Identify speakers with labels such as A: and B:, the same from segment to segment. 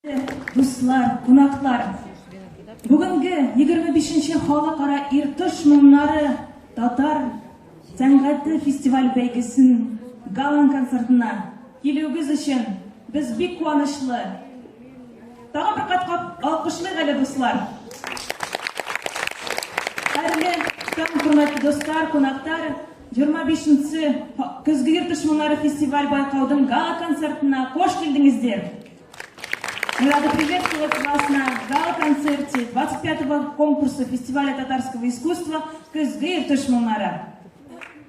A: Дуслар, кунаклар, бүгінгі 25-ші халықара иртыш мұңнары татар сәнгаты фестиваль бәйгесін галан концертына келуіңіз үшін біз бик қуанышлы. Тағы бір қатқап алқышлық әлі дуслар. Әрі таң құрметті достар, қонақтар, 25-ші күзгі иртыш мұңнары фестиваль байқаудың гала концертына қош келдіңіздер. Мы рады приветствовать вас на гала-концерте 25-го конкурса фестиваля татарского искусства «Күзгі иртыш мұңнары».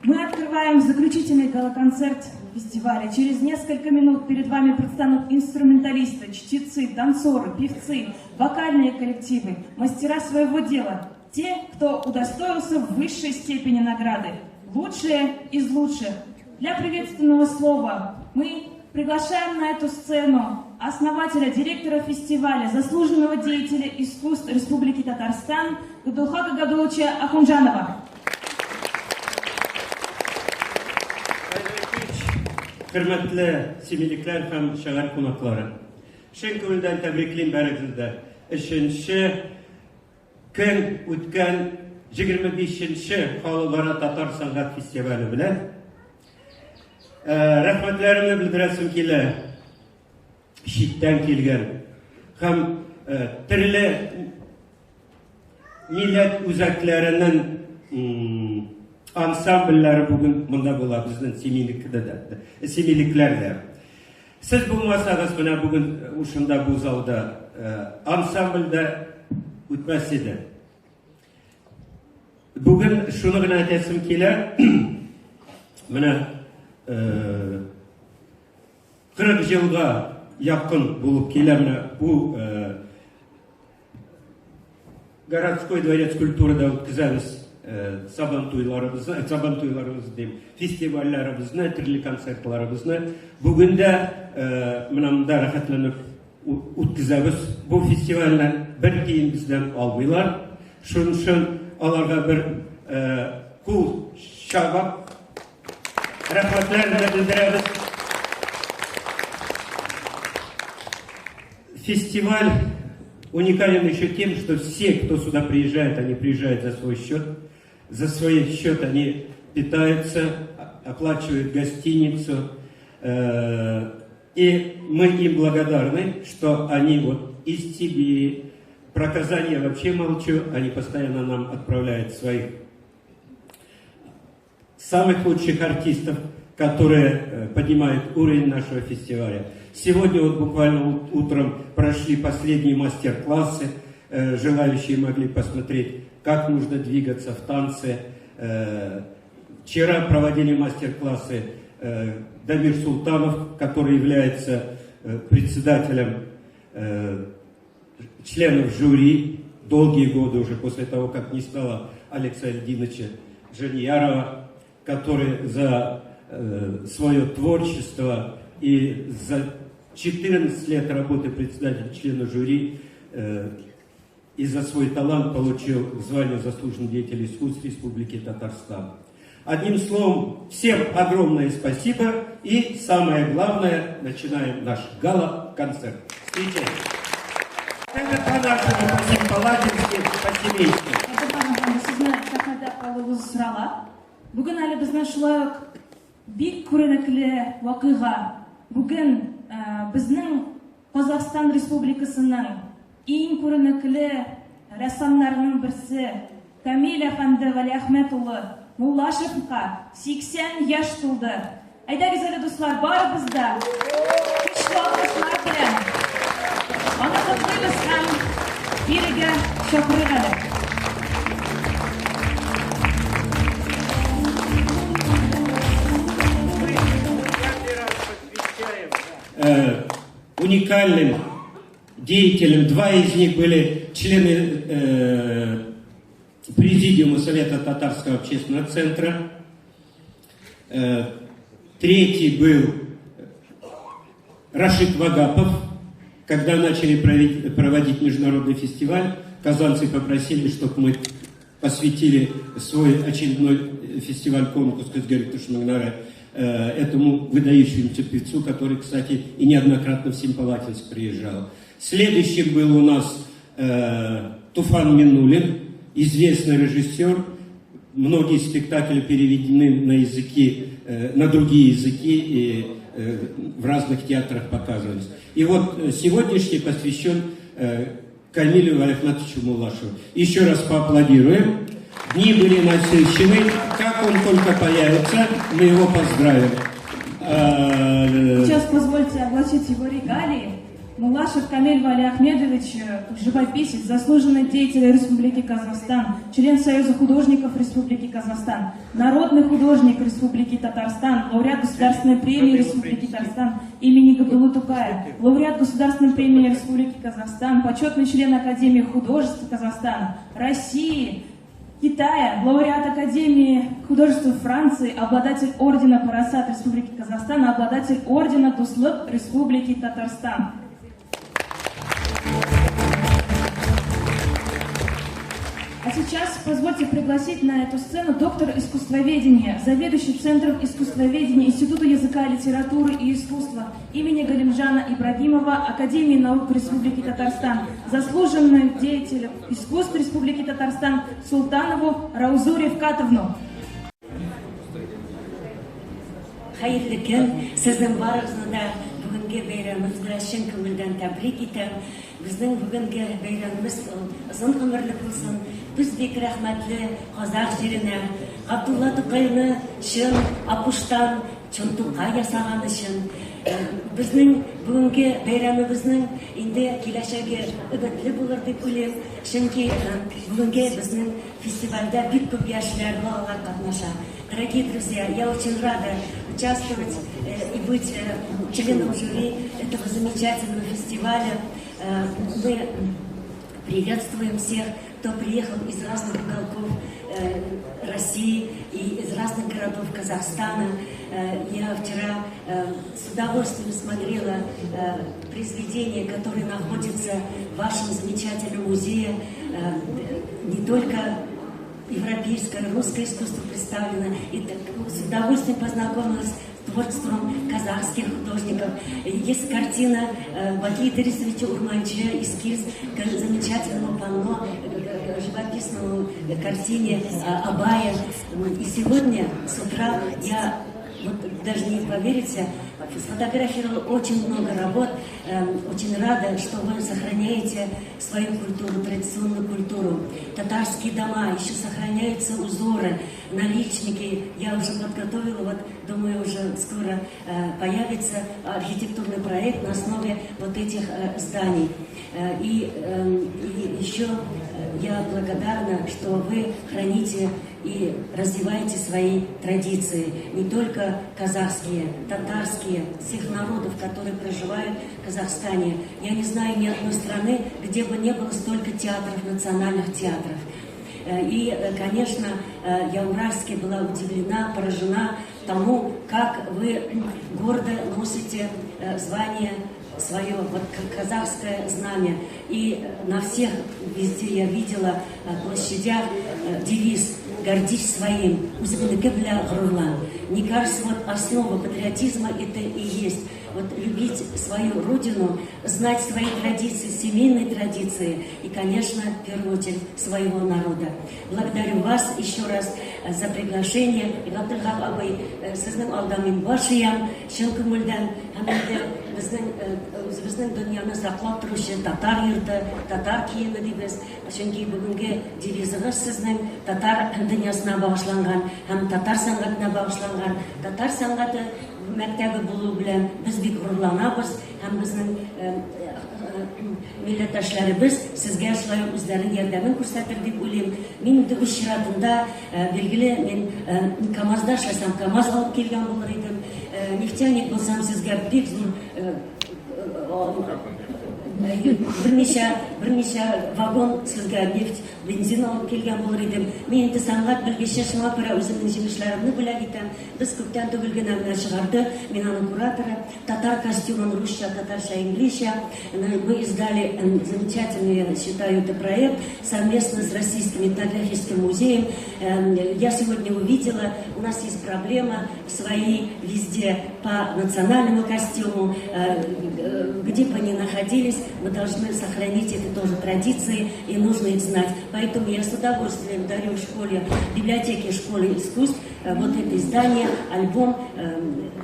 A: Мы открываем заключительный гала-концерт фестиваля. Через несколько минут перед вами предстанут инструменталисты, чтецы, танцоры, певцы, вокальные коллективы, мастера своего дела. Те, кто удостоился высшей степени награды. Лучшие из лучших. Для приветственного слова мы приглашаем на эту сцену основателя, директора фестиваля, заслуженного деятеля искусств Республики Татарстан Габдулхака Габдуловича Ахунжанова.
B: Hürmetli семейликләр һәм шәһәр кунаклары. Шын күңелдән тәбриклим бәрегезне. 3-нче көн үткән 25-нче Халыкара татар сәнгать фестивале белән рәхмәтләремне белдерәсем килә. Читтән килгән һәм төрле милләт үзәкләренең ансамбльләре бүген монда була, безнең семейликләрдә. Сез булмасагыз, менә бүген ушында бу залда ансамбльдә үтмәс иде. Бүген шуны гына әйтәсем килә. Менә 40 елга якын булып килә менә бу городской дворец культурада үткәзәбез сабантуйларыбызны, фестивальләребезне, төрле концертларыбызны. Бүген дә менә монда рәхәтләнеп үткәзәбез. Бу фестивальне бер тиен бездән алмыйлар. Шуның өчен аларга бер кул чабып рәхмәтләрне белдерәбез. Фестиваль уникален еще тем, что все, кто сюда приезжает, они приезжают за свой счет. За свой счет они питаются, оплачивают гостиницу. И мы им благодарны, что они вот из Сибири, про Казань я вообще молчу, они постоянно нам отправляют своих самых лучших артистов, которые поднимают уровень нашего фестиваля. Сегодня вот буквально утром прошли последние мастер-классы. Желающие могли посмотреть, как нужно двигаться в танце. Вчера проводили мастер-классы Дамир Султанов, который является председателем членов жюри долгие годы уже после того, как не стало Алекса Альдиновича Джаньярова, который за свое творчество и за 14 лет работы председателя члена жюри и за свой талант получил звание заслуженного деятеля искусств Республики Татарстан. Одним словом, всем огромное спасибо и самое главное, начинаем наш гала-концерт. Встречаем! Это по-нашему, по-симпаладински, по-семейски.
A: Бүгін әлі біздің шылайық бик күренекле вақиға. Бүгін біздің Қазақстан Республикасының ең күренекле рәссамларының бірсі Камил әфәнде Вали Ахметұлы Муллашевқа 80 яш тулды. Әйдәгез әлі дуслар, барыбызда күчле алкышлар белән аны котлыйбыз һәм бирегә чакырыйк әле.
B: Уникальным деятелем. Два из них были члены президиума Совета Татарского общественного центра. Третий был Рашид Вагапов. Когда начали проводить международный фестиваль, казанцы попросили, чтобы мы посвятили свой очередной фестиваль-конкурс «Күзгі иртыш мұңнары» этому выдающемуся певцу, который, кстати, и неоднократно в Семипалатинск приезжал. Следующим был у нас Туфан Минулин, известный режиссер. Многие спектакли переведены на языки, на другие языки и в разных театрах показывались. И вот сегодняшний посвящен Камилю Ахматовичу Муллашеву. Еще раз поаплодируем. Дни были насыщены. Как он только появится, мы его поздравим.
A: Сейчас позвольте огласить его регалии. Муллашев Камиль Вали Ахмедович, живописец, заслуженный деятель Республики Казахстан, член Союза художников Республики Казахстан, народный художник Республики Татарстан, лауреат Государственной премии Республики Татарстан имени Габдуллы Тукая, лауреат Государственной премии Республики Казахстан, почетный член Академии художеств Казахстана, России, Китая, лауреат Академии художеств Франции, обладатель ордена Парасат Республики Казахстан, обладатель ордена Туслык Республики Татарстан. А сейчас позвольте пригласить на эту сцену доктор искусствоведения, заведующий Центром искусствоведения Института языка, литературы и искусства имени Галимжана Ибрагимова Академии наук Республики Татарстан, заслуженный деятель искусств Республики Татарстан Султанову Раузу Ревкатовну.
C: Hayırlı gün, sizin barınızda bugünkü bayramınız bilan chin ko'ngildan tabrik etaman. Bizning bugungi bayramimiz uzun umrli bo'lsin. Biz bek rahmatli qozoq yerine Abdulla To'qayni chin apushdan cho'ntuqqa yasagan uchun bizning bugungi bayramimizning endi kelajagi umidli bo'lar deb o'ylayman. Chunki bugungi bizning festivalda bek ko'p yoshlar bolalar qatnashadi. Дорогие друзья, я очень рада участвовать и быть членом жюри этого замечательного фестиваля. Мы приветствуем всех, кто приехал из разных уголков России и из разных городов Казахстана. Я вчера с удовольствием смотрела произведения, которые находятся в вашем замечательном музее. Не только европейское, русское искусство представлено. И с удовольствием познакомилась с творчеством казахских художников. Есть картина Бакита Рисовича Урманча, эскиз к замечательному панно, живописному картине Абая. И сегодня с утра я, вот даже не поверите, сфотографировала очень много работ. Очень рада, что вы сохраняете свою культуру, традиционную культуру. Татарские дома, еще сохраняются узоры, наличники. Я уже подготовила, вот думаю, уже скоро появится архитектурный проект на основе вот этих зданий. И еще я благодарна, что вы храните и развиваете свои традиции, не только казахские, татарские, всех народов, которые проживают в Казахстане. Я не знаю ни одной страны, где бы не было столько театров, национальных театров. И, конечно, я уральски была удивлена, поражена тому, как вы гордо носите звание свое, вот казахское знамя. И на всех везде я видела площадях девиз «Гордись своим, узбеки бля гурлан». Мне кажется, вот основа патриотизма это и есть. Вот любить свою родину, знать свои традиции, семейные традиции и, конечно, в первую очередь, своего народа. Благодарю вас еще раз за приглашение. И Габдулхак абай сіздің алдамын башыям, шын көңілден, біздің дүнияны сақлап тұрушы татар йұрты, татар киімі дейбіз. Чөнки бүгінгі девизіңіз сіздің татар дүниясына бағышланған, һәм татар сәнгатына бағышланған. Татар сәнгаты мәктәбе булу белән без бик горурланабыз, һәм безнең милләттәшләребез сезгә шулай үзләренең ярдәмен күрсәтер дип уйлыйм. Мин инде үз чиратында билгеле, мин КамАЗда эшләсәм, КамАЗ алып килгән булыр идем. Нефтяник булсам, сезгә бик зур берничә вагон сезгә нефть, бензин алып килгән булыр идем. Мин инде сәнгать белгече, шуңа күрә үземнең җимешләремне бүләк итәм. Без күптән түгел генә менә чыгарды, мин аның кураторы, татар костюмом русча, татарча, инглича. Мы издали замечательный, я считаю, это проект совместно с Российским этнографическим музеем. Я сегодня увидела, у нас есть проблема свои везде по национальному костюму, где бы они находились. мы должны сохранить эти тоже традиции, и нужно их знать. Поэтому я с удовольствием дарю школе, библиотеке школы искусств вот это издание, альбом.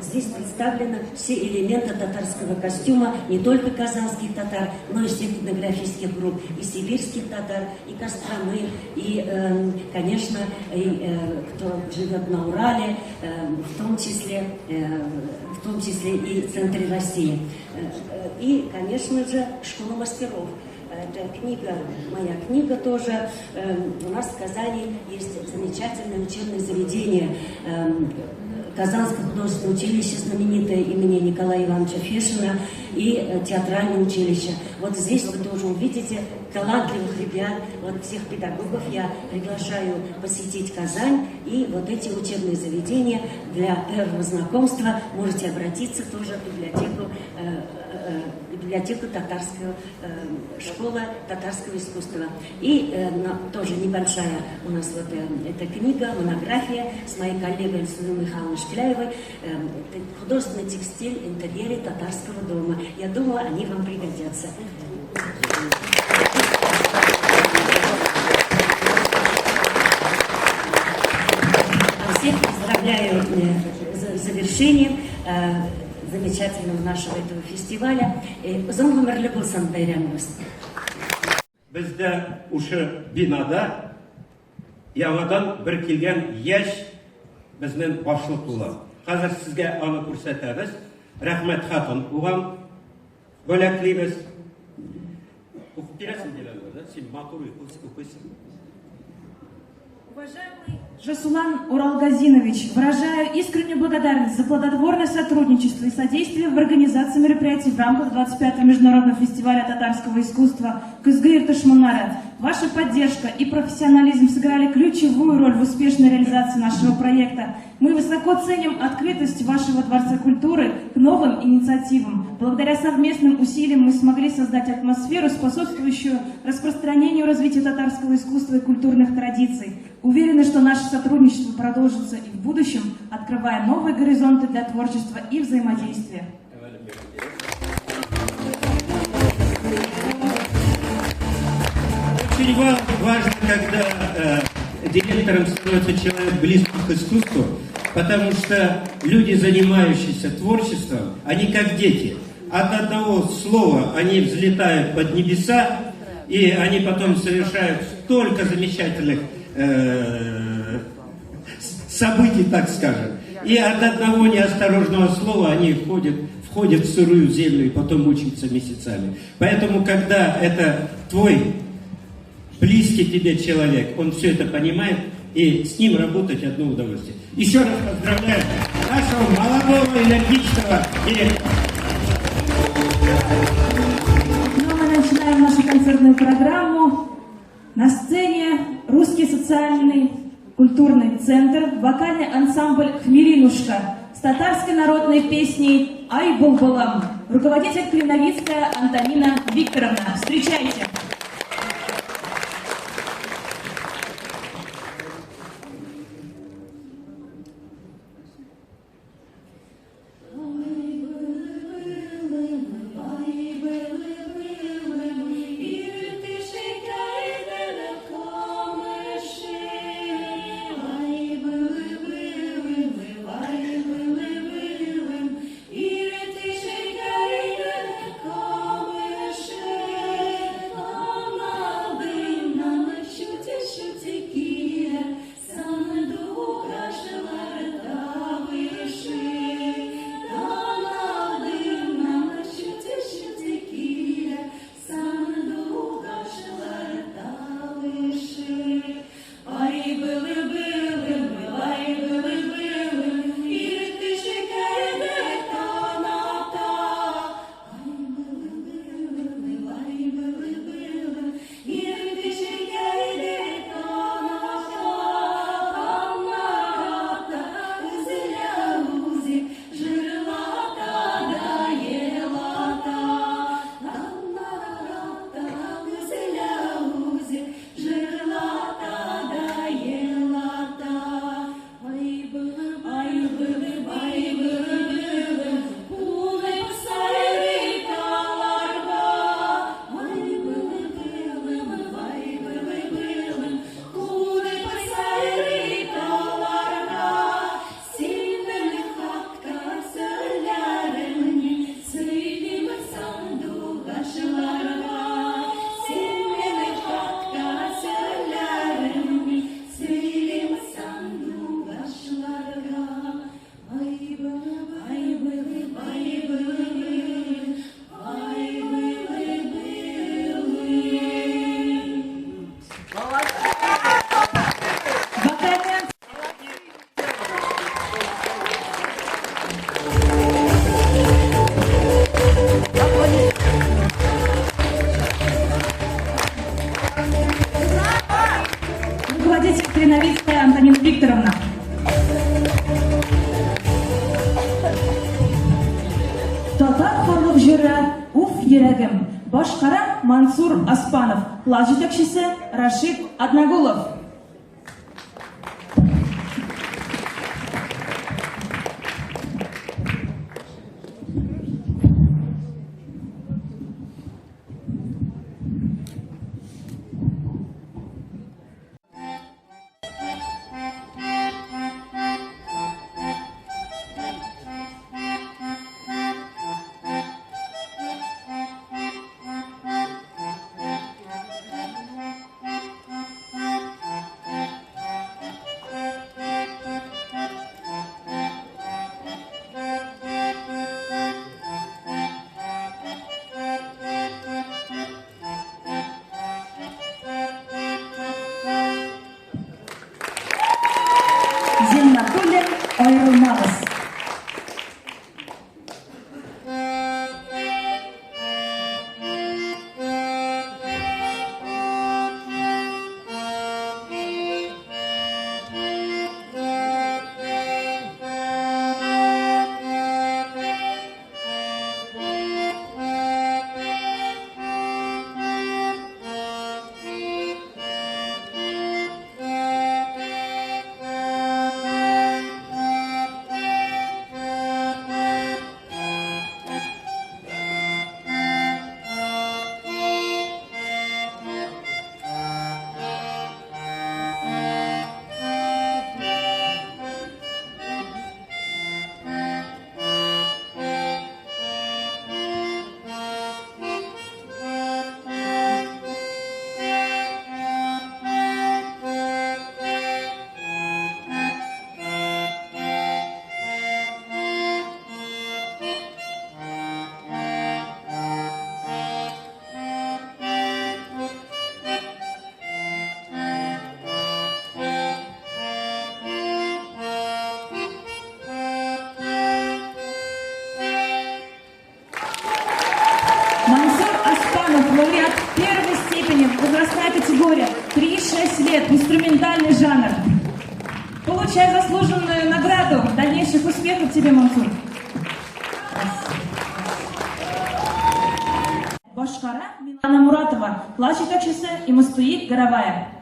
C: Здесь представлены все элементы татарского костюма, не только казанских татар, но и всех этнографических групп, и сибирских татар, и Костромы, и, конечно, кто живет на Урале, в том числе и в центре России. И, конечно же, школа мастеров. Это книга, моя книга тоже. У нас в Казани есть замечательное учебное заведение, Казанское художественное училище, знаменитое имени Николая Ивановича Фешина, и театральное училище. Вот здесь вы тоже увидите талантливых ребят, вот всех педагогов я приглашаю посетить Казань, и вот эти учебные заведения для первого знакомства можете обратиться тоже в библиотеку татарского, школа татарского искусства. И тоже небольшая у нас вот эта книга, монография с моей коллегой Ильсуной Михайловной Шкляевой, художественный текстиль, интерьеры татарского дома. Я думаю, они вам пригодятся. Всех поздравляю с завершением замечательного нашего этого фестиваля. Uzun ömürlü bulsun bayramımız.
B: Bizde uşu binada яңадан bir kelgan yaş bizning boshliq bo'ladi. Hozir sizga uni ko'rsatamiz. Rahmat xatun o'g'am bo'laklaymiz. O'qib berasan deyiladi, sen motor o'qiysan.
A: Уважаемый Жасулан Уралгазинович, выражаю искреннюю благодарность за плодотворное сотрудничество и содействие в организации мероприятий в рамках 25-го международного фестиваля татарского искусства «Кызгы Иртыш-Мунара». Ваша поддержка и профессионализм сыграли ключевую роль в успешной реализации нашего проекта. Мы высоко ценим открытость вашего Дворца культуры к новым инициативам. Благодаря совместным усилиям мы смогли создать атмосферу, способствующую распространению и развитию татарского искусства и культурных традиций. Уверены, что наше сотрудничество продолжится и в будущем, открывая новые горизонты для творчества и взаимодействия.
B: Очень важно, когда директором становится человек близкий к искусству, потому что люди, занимающиеся творчеством, они как дети. От одного слова они взлетают под небеса, и они потом совершают столько замечательных событий, так скажем. И от одного неосторожного слова они входят в сырую землю и потом мучаются месяцами. Поэтому, когда это твой близкий тебе человек, он все это понимает, и с ним работать одно удовольствие. Еще раз поздравляю нашего молодого, энергичного директора.
A: Ну, мы начинаем нашу концертную программу. На сцене Русский социальный культурный центр, вокальный ансамбль «Хмиринушка» с татарской народной песней «Ай Булбулам». Руководитель Клиновицкая Антонина Викторовна. Встречайте!
D: Oh
A: Татар харлык жыры «Уф, йөрәгем». Башкара Мансур Аспанов. Класс җитәкчесе Рашид Аднагулов. Зиннатуллин, аерылмагыз. Мансур Аспанов, лауреат первой степени, возрастная категория 3-6 лет, инструментальный жанр. Получай заслуженную награду. Дальнейших успехов тебе, Мансур. Башкара Милана Муратова, класс җитәкчесе Имустуи Горовая.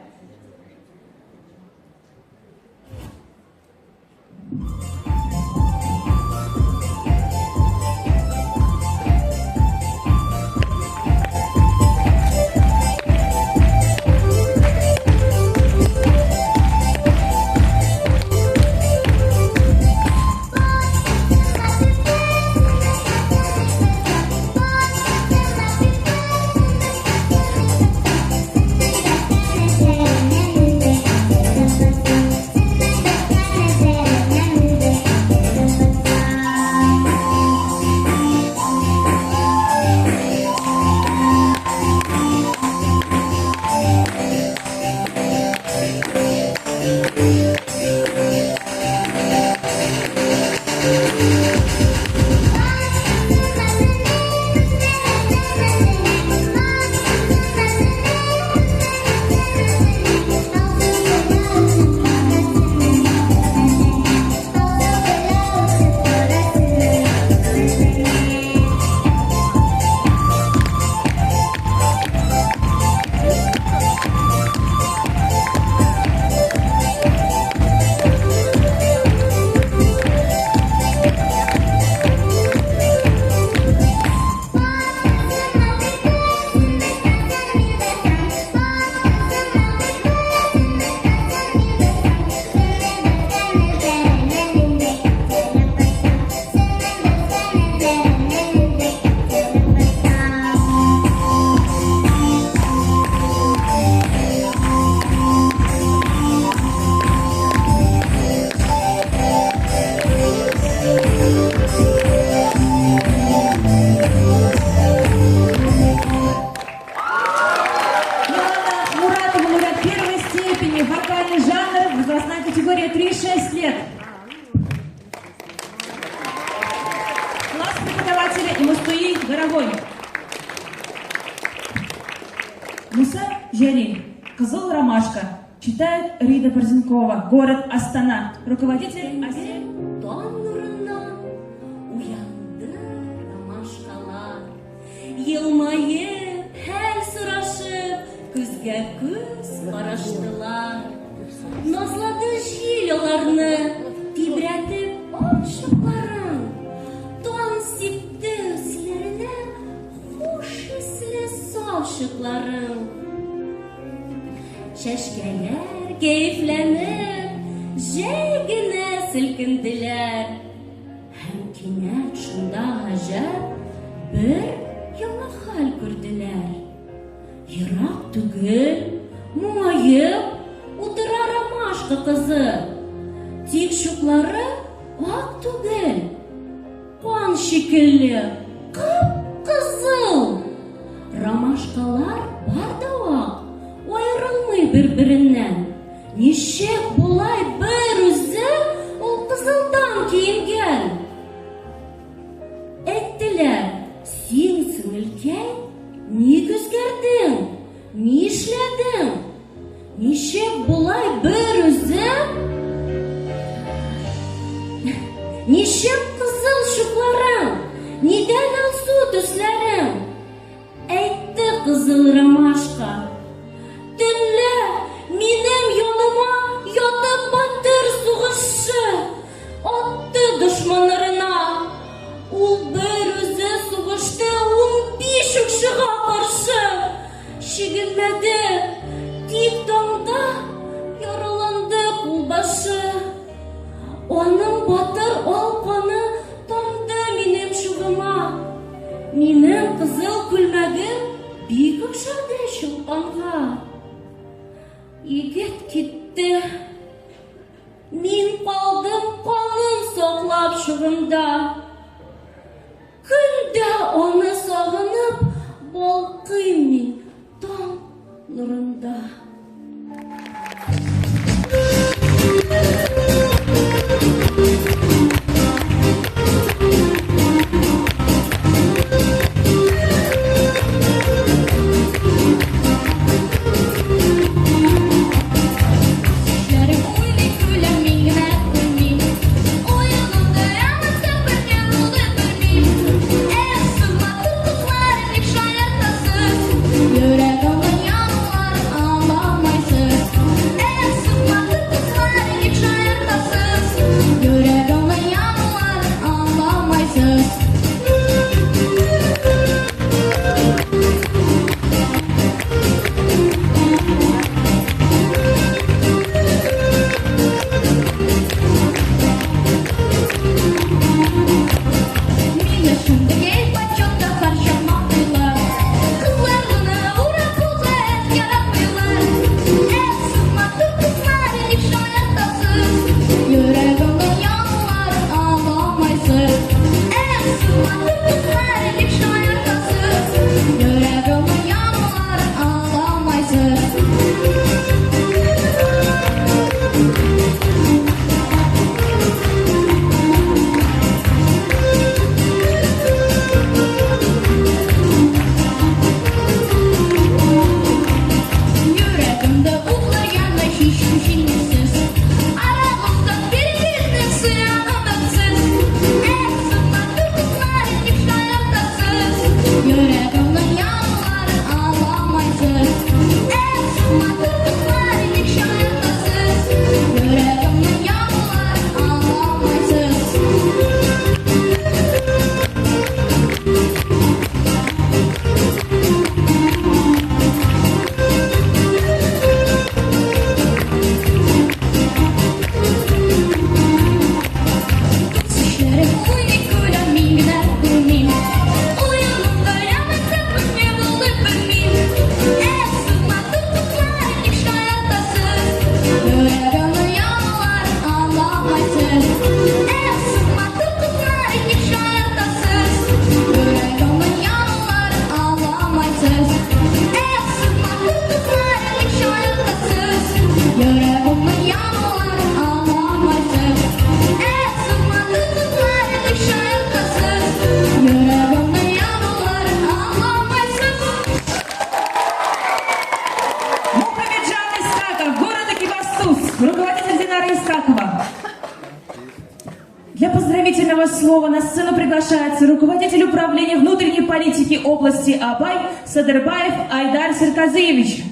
A: Возрастная категория 3-6 лет. Класс преподавателя Имустуи Горовой. Муса Джерри, «Кызыл ромашка». Читает Рида Борзенкова, город Астана. Руководитель Азия.
C: Таң нурыннан уянды елмайып, хәл сорашып, күзгә күз караштылар. Назлады җил аларны, тибрәтеп ачыкларын. Тан сипте үзләренә хуш исле савчыкларын. Чәчкәләр кәефләнеп, җәй генә селкенделәр. Һәм кинәт шунда гаҗәп бер яңа хәл күрделәр. Ерак түгел, моңаеп утыра ромашка кызы. Тик чуклары ак түгел, кан шикелле, кып-кызыл. Ромашкалар бар да ак, аерылмый бер-береннән. Ничек булай бер үзе ул кызылдан киенгән? Әйттеләр, син сеңелкәй, ник үзгәрдең? Ни эшләдең? Ничек булай бер үзе? Ничек кызыл чукларың? Нидән алсу төсләрең? Әйтте кызыл ромашка. Төнлә минем яныма ятып батыр сугышчы. Атты дошманнарына. Ул бер үзе сугышты 15 укшыга каршы. Чигенмәде, тик таңда яраланды кулбашы. Аның батыр алканы тамды минем чугыма. Минем кызыл күлмәгем бик охшады чулпанга. Егет китте. Мин калдым канын саклап чугымда. Көндә аны сагынып балкыйм мин таң нурында.
D: Yürek onun yanlar ama
A: слово на сцену приглашается руководитель управления внутренней политики области Абай Садырбаев Айдар Серказиевич.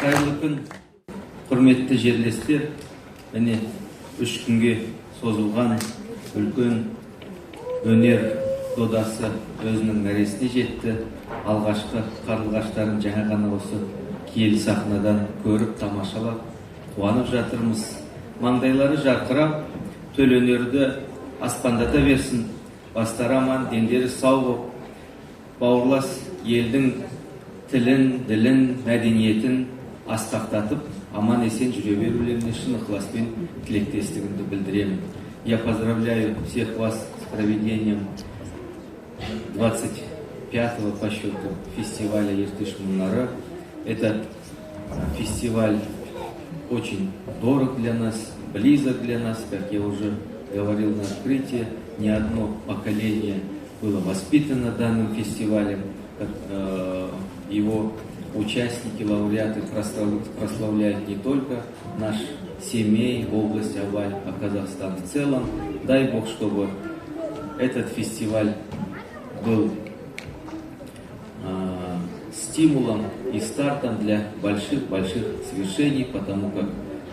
D: Қайырлы күн, құрметті жерлестер, міне 3 күнге созылған үлкен өнер додасы өзінің мәресіне жетті. Алғашқы қарлығаштарын жаңа ғана осы киелі сахнадан көріп тамашалап қуанып жатырмыз. Маңдайлары жарқырап, төл өнерді аспандата берсін. Бастары аман, дендері сау болып, бауырлас елдің тілін, ділін, мәдениетін асқақтатып, аман есен жүре берулеріне шын ықыласпен тілектестігімді білдіремін. Я поздравляю всех вас с проведением 25-го по счету фестиваля Иртыш Мунары. Этот фестиваль очень дорог для нас, близок для нас, как я уже говорил на открытии. Не одно поколение было воспитано данным фестивалем. Его участники, лауреаты прославляют не только наш семей, область Абай, а Казахстан в целом. Дай Бог, чтобы этот фестиваль был стимулом и стартом для больших-больших свершений, потому как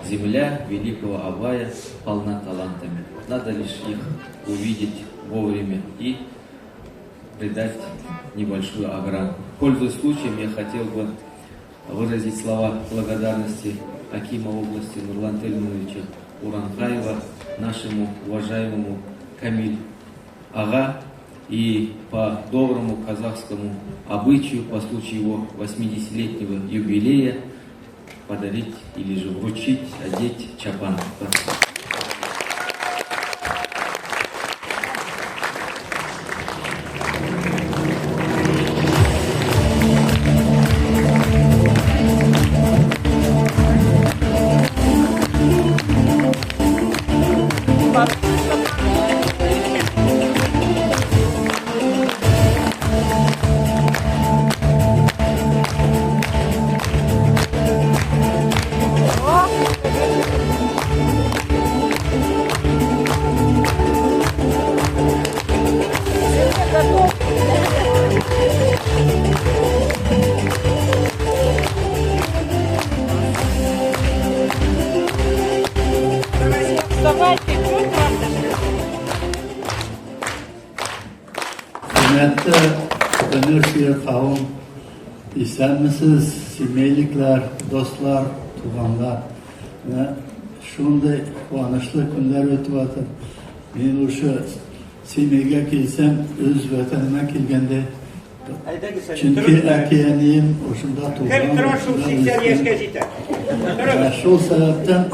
D: земля великого Абая полна талантами. Надо лишь их увидеть вовремя и придать небольшую огранку. Пользуясь случаем, я хотел бы выразить слова благодарности акима области Нурлана Тельмановича Уранхаева, нашему уважаемому Камиль Ага, и по доброму казахскому обычаю, по случаю его 80-летнего юбилея, подарить или же вручить, одеть чапан.
E: Hürmetli Ömür Şiir Kavum, istenmişsiniz, semeylikler, dostlar, tuğanlar. Şunday kuanışlı günler ötüp atır. Ben uşu Semeyge kelsem, öz vatanıma kelgende. Çünkü akiyeniyim, oşunda tuğan, şu sebepten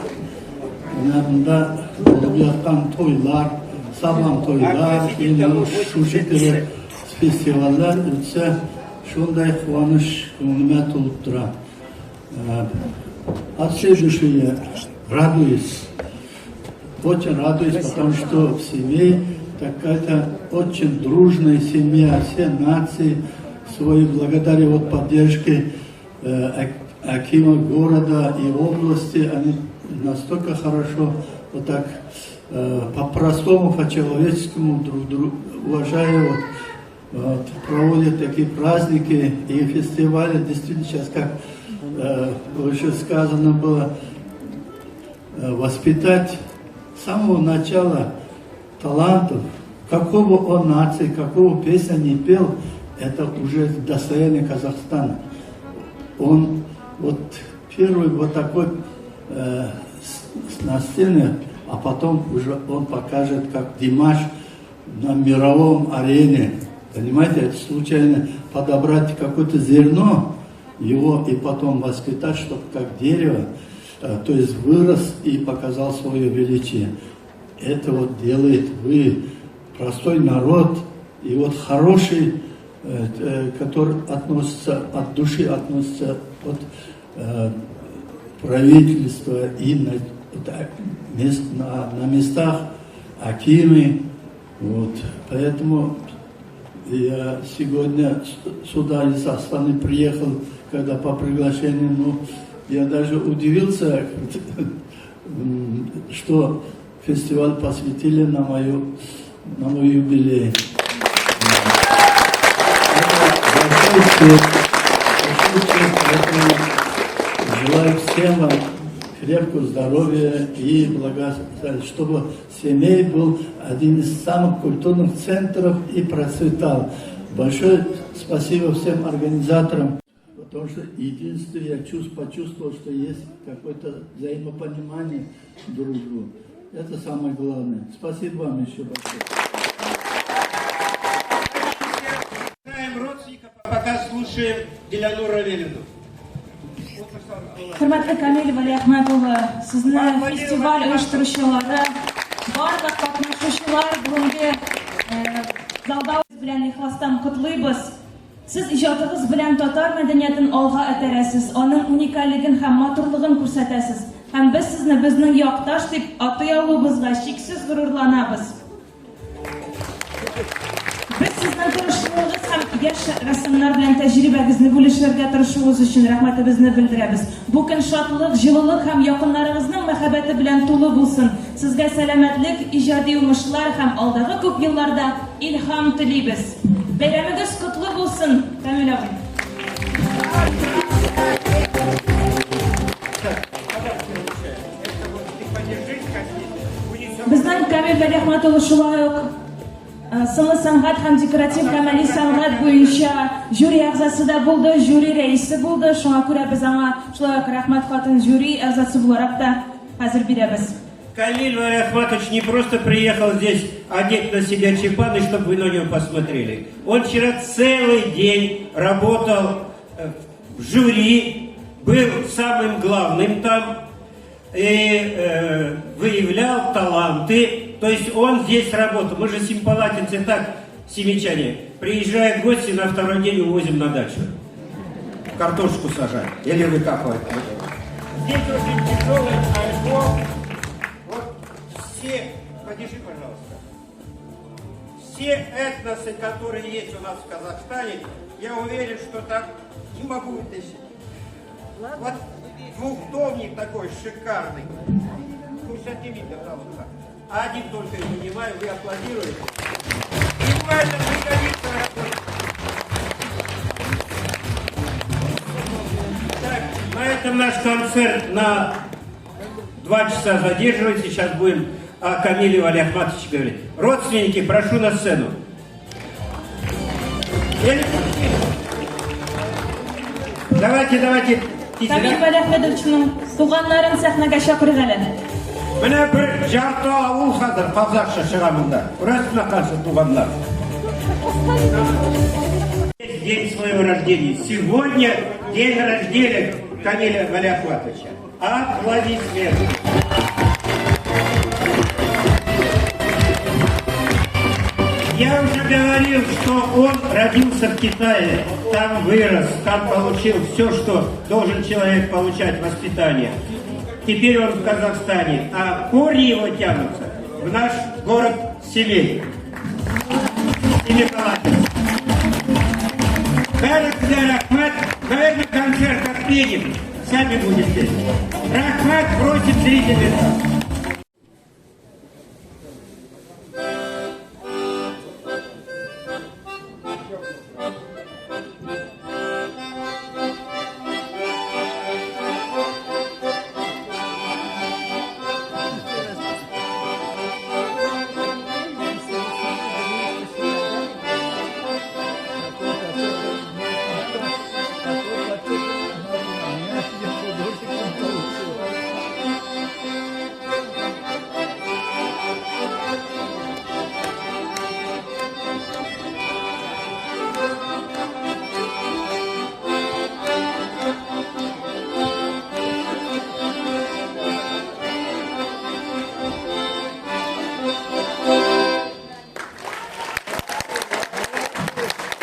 E: yanımda olup yatkan toylar, sabah toylar, şu şekilde festivaller ötse, şunday kuanış günüme tulup duran. От всей души я радуюсь, очень радуюсь, потому что в семье такая-то очень дружная семья, все нации свои благодаря вот поддержке акима города и области, они настолько хорошо, вот так по-простому, по-человеческому друг друга уважая, вот, проводят такие праздники и фестивали, действительно сейчас как уже сказано было, воспитать с самого начала талантов, какого он нации, какого песня не пел, это уже достояние Казахстана. Он вот первый вот такой на сцене, а потом уже он покажет, как Димаш на мировом арене. Понимаете, это случайно подобрать какое-то зерно, его и потом воспитать, чтобы как дерево, то есть вырос и показал свое величие. Это вот делает вы, простой народ, и вот хороший, который относится, от души относится от правительства и на местах акимы. Вот. Поэтому я сегодня сюда из Астаны приехал, когда по приглашению, ну, я даже удивился, что фестиваль посвятили на мой юбилей. Это большой честь. Желаю всем вам крепкого здоровья и благополучия, чтобы Семей был один из самых культурных центров и процветал. Большое спасибо всем организаторам, потому что единственное, я почувствовал, что есть какое-то взаимопонимание друг другу. Это самое главное. Спасибо вам еще большое.
B: Родственников, пока слушаем Диляну Равелину.
A: Hürmetli Kamil Valiahmetova, sizni festival uyushtiruvchilari, barcha qatnashuvchilar bugungi zalda bilan ixlosdan qutlaymiz. Siz ijodingiz bilan tatar madaniyatini olg'a atarasiz, uning unikalligini ham motorligini ko'rsatasiz. Ham biz sizni bizning yoqdosh deb atayolubizga cheksiz g'ururlanamiz. Biz sizdan turishimiz ham yosh rassomlar bilan tajribangizni bo'lishlarga tirishingiz uchun rahmatimizni bildiramiz. Bu kun shodlik, jillilik ham yaqinlaringizning muhabbati bilan to'la bo'lsin. Sizga salomatlik, ijodiy o'mishlar ham oldingi ko'p yillarda ilhom tilaymiz. Bayramingiz qutlug' bo'lsin, Kamila. Bizning Kamil Valiahmetova shuloq Sınlı sanat hem dekorativ amaliy sanat bo'yicha jüri a'zosida bo'ldi, jüri raisi bo'ldi. Shunga ko'ra biz anga shuloq rahmat xotin jüri a'zosi bo'lib da hozir beramiz.
B: Камиль Валиахметович не просто приехал здесь одеть на себя чепаны, чтобы вы на него посмотрели. Он вчера целый день работал в жюри, был самым главным там и выявлял таланты. То есть он здесь работал. Мы же симпалатинцы так, семичане. Приезжают гости, на второй день увозим на дачу. Картошку сажать или выкапывать. Здесь очень тяжелый альбом. Вот все, подержи, пожалуйста. Все этносы, которые есть у нас в Казахстане, я уверен, что так не могу вытащить. Вот двухтомник такой шикарный. Пусть отнимите, пожалуйста. Один только я понимаю, вы аплодируете. И в этом пригодится работа. Так, на этом наш концерт на 2 часа задерживается. Сейчас будем о Камиле Валиахметовиче говорить. Родственники, прошу на сцену. Давайте.
A: Kamil Valiahmetovичning туганнарын сахнаga chaqirganlar.
B: Міне бір жарты ауыл қазір қазақша шығамында. Растына қарсы туғандар. День своего рождения. Сегодня день рождения Камиля Валиахметовича. Аплодисменты. Я уже говорил, что он родился в Китае, там вырос, там получил все, что должен человек получать, воспитание. Теперь он в Казахстане, а корни его тянутся в наш город Семей. Наверное, концерт отменим, сами будете. Рахмат просит зрителей.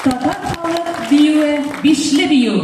A: Tatar xalq biyu, bishli biyu.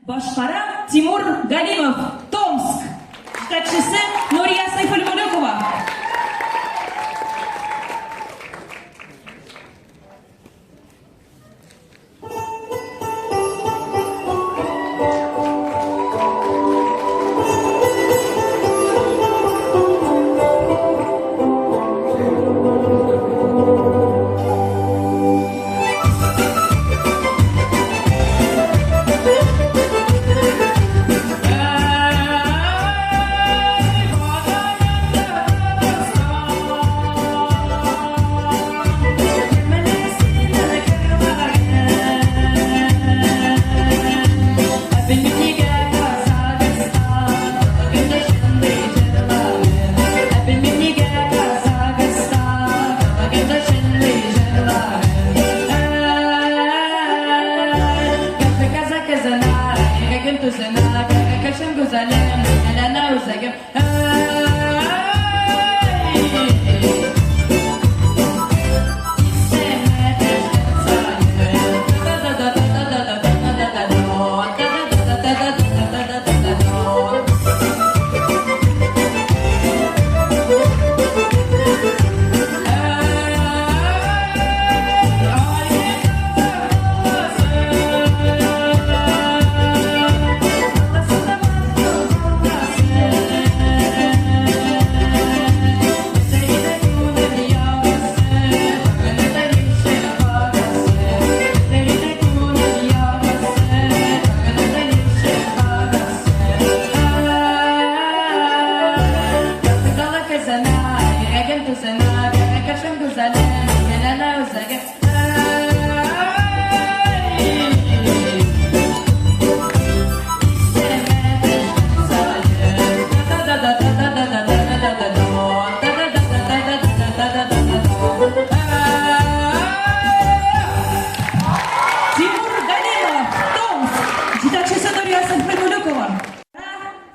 A: Башкара Тимур Галимов, Томск. Жетекшісі Нурия Сайфульмулюкова.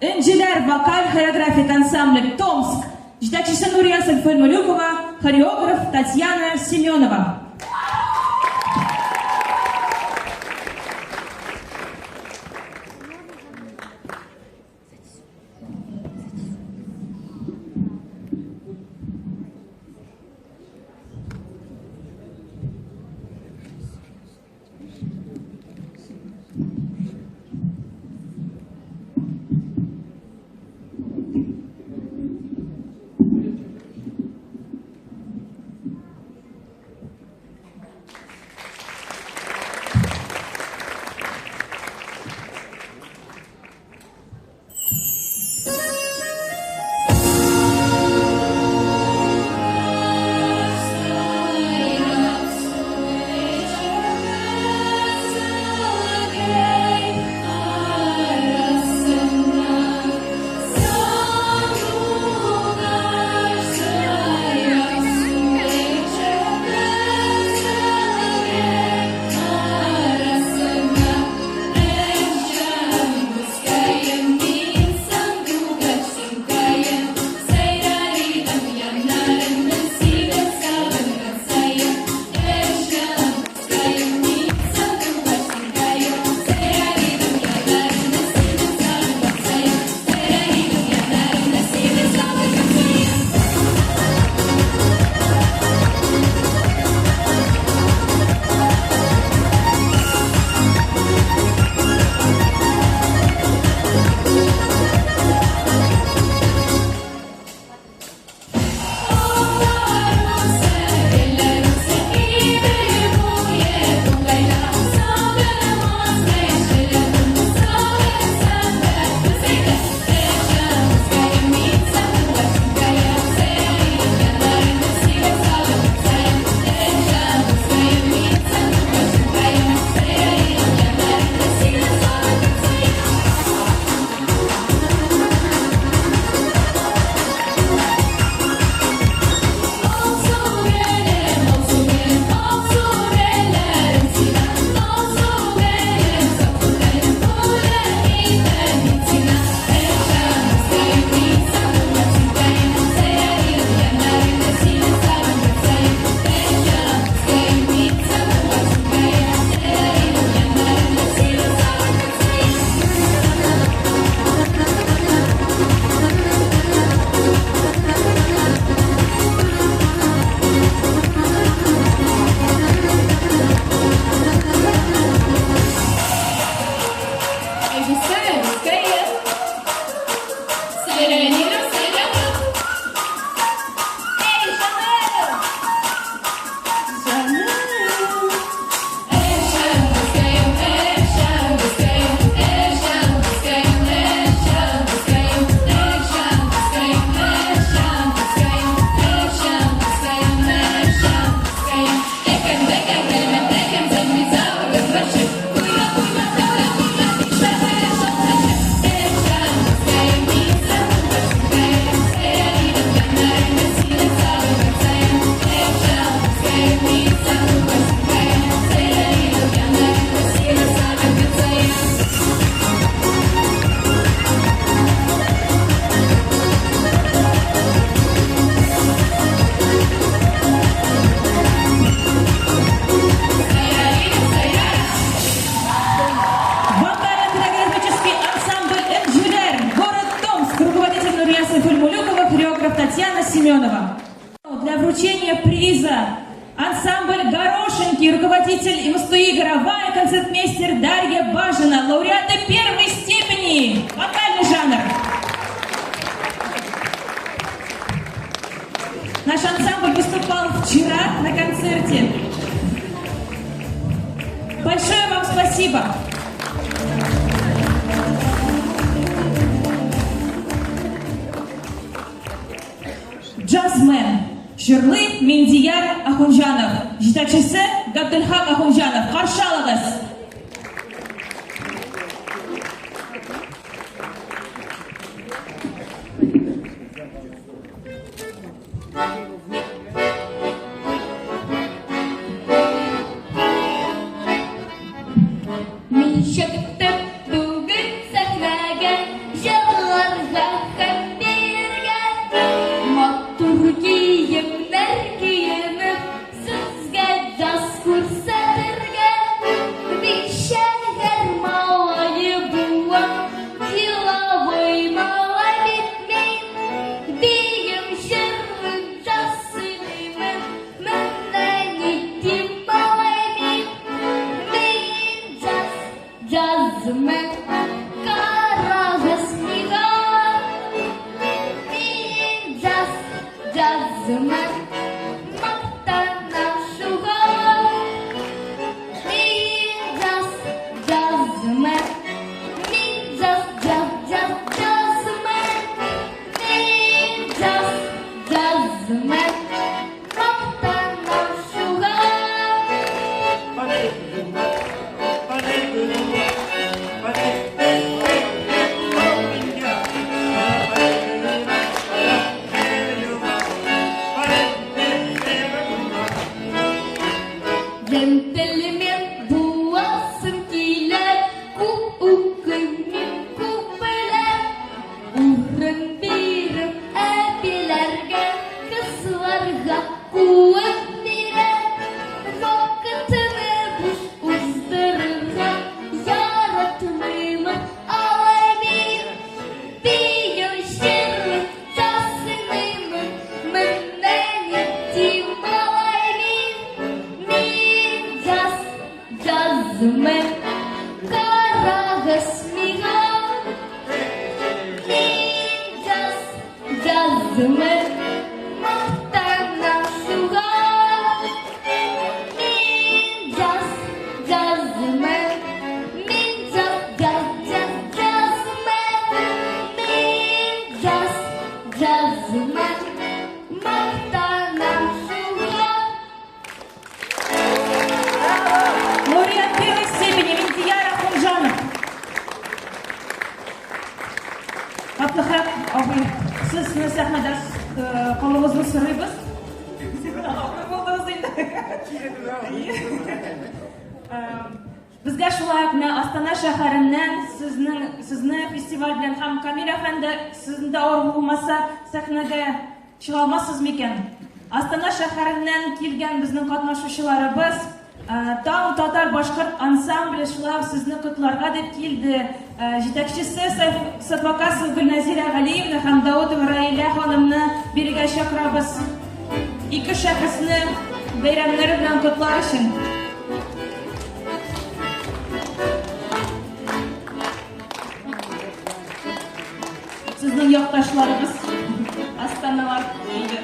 A: Инженер вокаль-хореографик ансамбль Томск. Жетекшісі Нурия Сайфульмулюкова, хореограф Татьяна Семенова. Татьяна Семенова. Для вручения приза ансамбль «Горошинки», руководитель МСТУИ «Горовая», концертмейстер Дарья Бажина, лауреаты первой степени, вокальный жанр. Наш ансамбль выступал вчера на концерте. Большое вам спасибо. Джазмен Жырлы Мендияр Ахунжанов, жетекшісі Габдулхак Ахунжанов. Қаршы алыңыз.
F: Мин шыктып бүгін сахнаға, жыларға хаберге, матур киімдер киініп, сізге жас көрсетірге. Бишәгәр малайы буам, деловой малабит мен, бейім жырлы жас сөйлеймін, міннен еттім малай мен jazz, jazzman, карагыз миға. Мен jazzman, мақтанам шуға. Мен jazzman, мен jazzman. Мен jazzman, мақтанам шуға. Джентльмен буасым килә, күп укыймын, күп беләм. Урын биреп әбиләргә, кызларга куып бирәм. Вакытны буш уздырырга яратмыймын алай мин. Бейем жырлы жасымыймын, міннән еттім алай мин. Мен jazzman, карагыз миға. Мен jazzman, мақтанам шуға. Мен jazzman, мен jazzman, мақтанам шуға.
A: Лауреат первой степени Мендияр Ахунжанов. Абдулхак абый, сіз сахнада қалыңызды сұрайбыз. Бізге шулай Астана шәһәреннән сезне фестиваль белән һәм Камил әфәнде сезнең дә авыр булмаса сәхнәгә чыга алмассыз микән? Астана шәһәреннән килгән безнең катнашучыларыбыз Таң татар башкорт ансамбле шулай сезне котларга дип килде. Җитәкчесе Сатвакасов Гөлназира Галиевна һәм Даутова Раилә ханымны бирегә чакырабыз. Ике шәхесне бәйрәмнәре белән котлар өчен. Сезнең якташларыбыз Астаналар иде.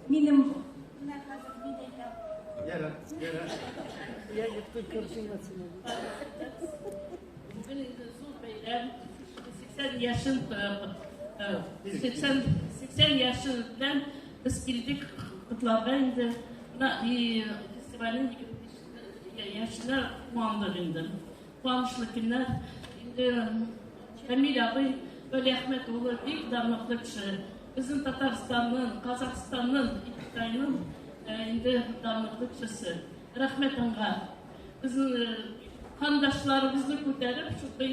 A: Минем
G: Bugün zor beyler 80 yaşından biz girdik kutlarga indi. Festivalin yaşlar kuandık indi. Kuanışlı günler. Kamil abi böyle Ahmetoğlu büyük darmaklı kişi. біздің Татарстанның, Қазақстанның, Қытайның енді дамырлы кішісі. Рахмет аңға. Біздің қандашларымызды көтеріп, шұқтай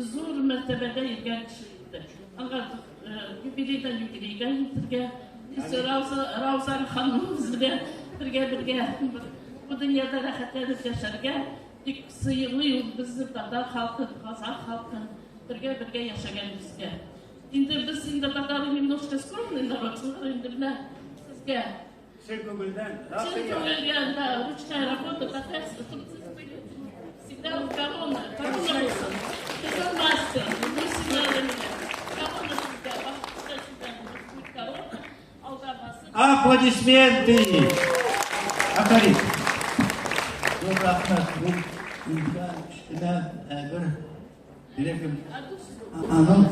G: зор мәртебеде ерген кішілікті. Аңға юбилейден юбилейге етірге, Раузан ханымыз бірге бұл дүниеде рахаттанып яшарға, тек сыйлы біздің татар халқы, қазақ халқы бірге яшаған бізге. Енді біз татары немножко скромный народ, енді мына сізге
B: Шын көңілден,
G: да, ручная работа, такая, чтобы всегда корона болсын. Это мастер, мы всегда корона всегда, будет корона, алгабасы.
B: Аплодисменты! Акарит.
E: Çok rahmet. Bu imkan üstüne bir direkim anın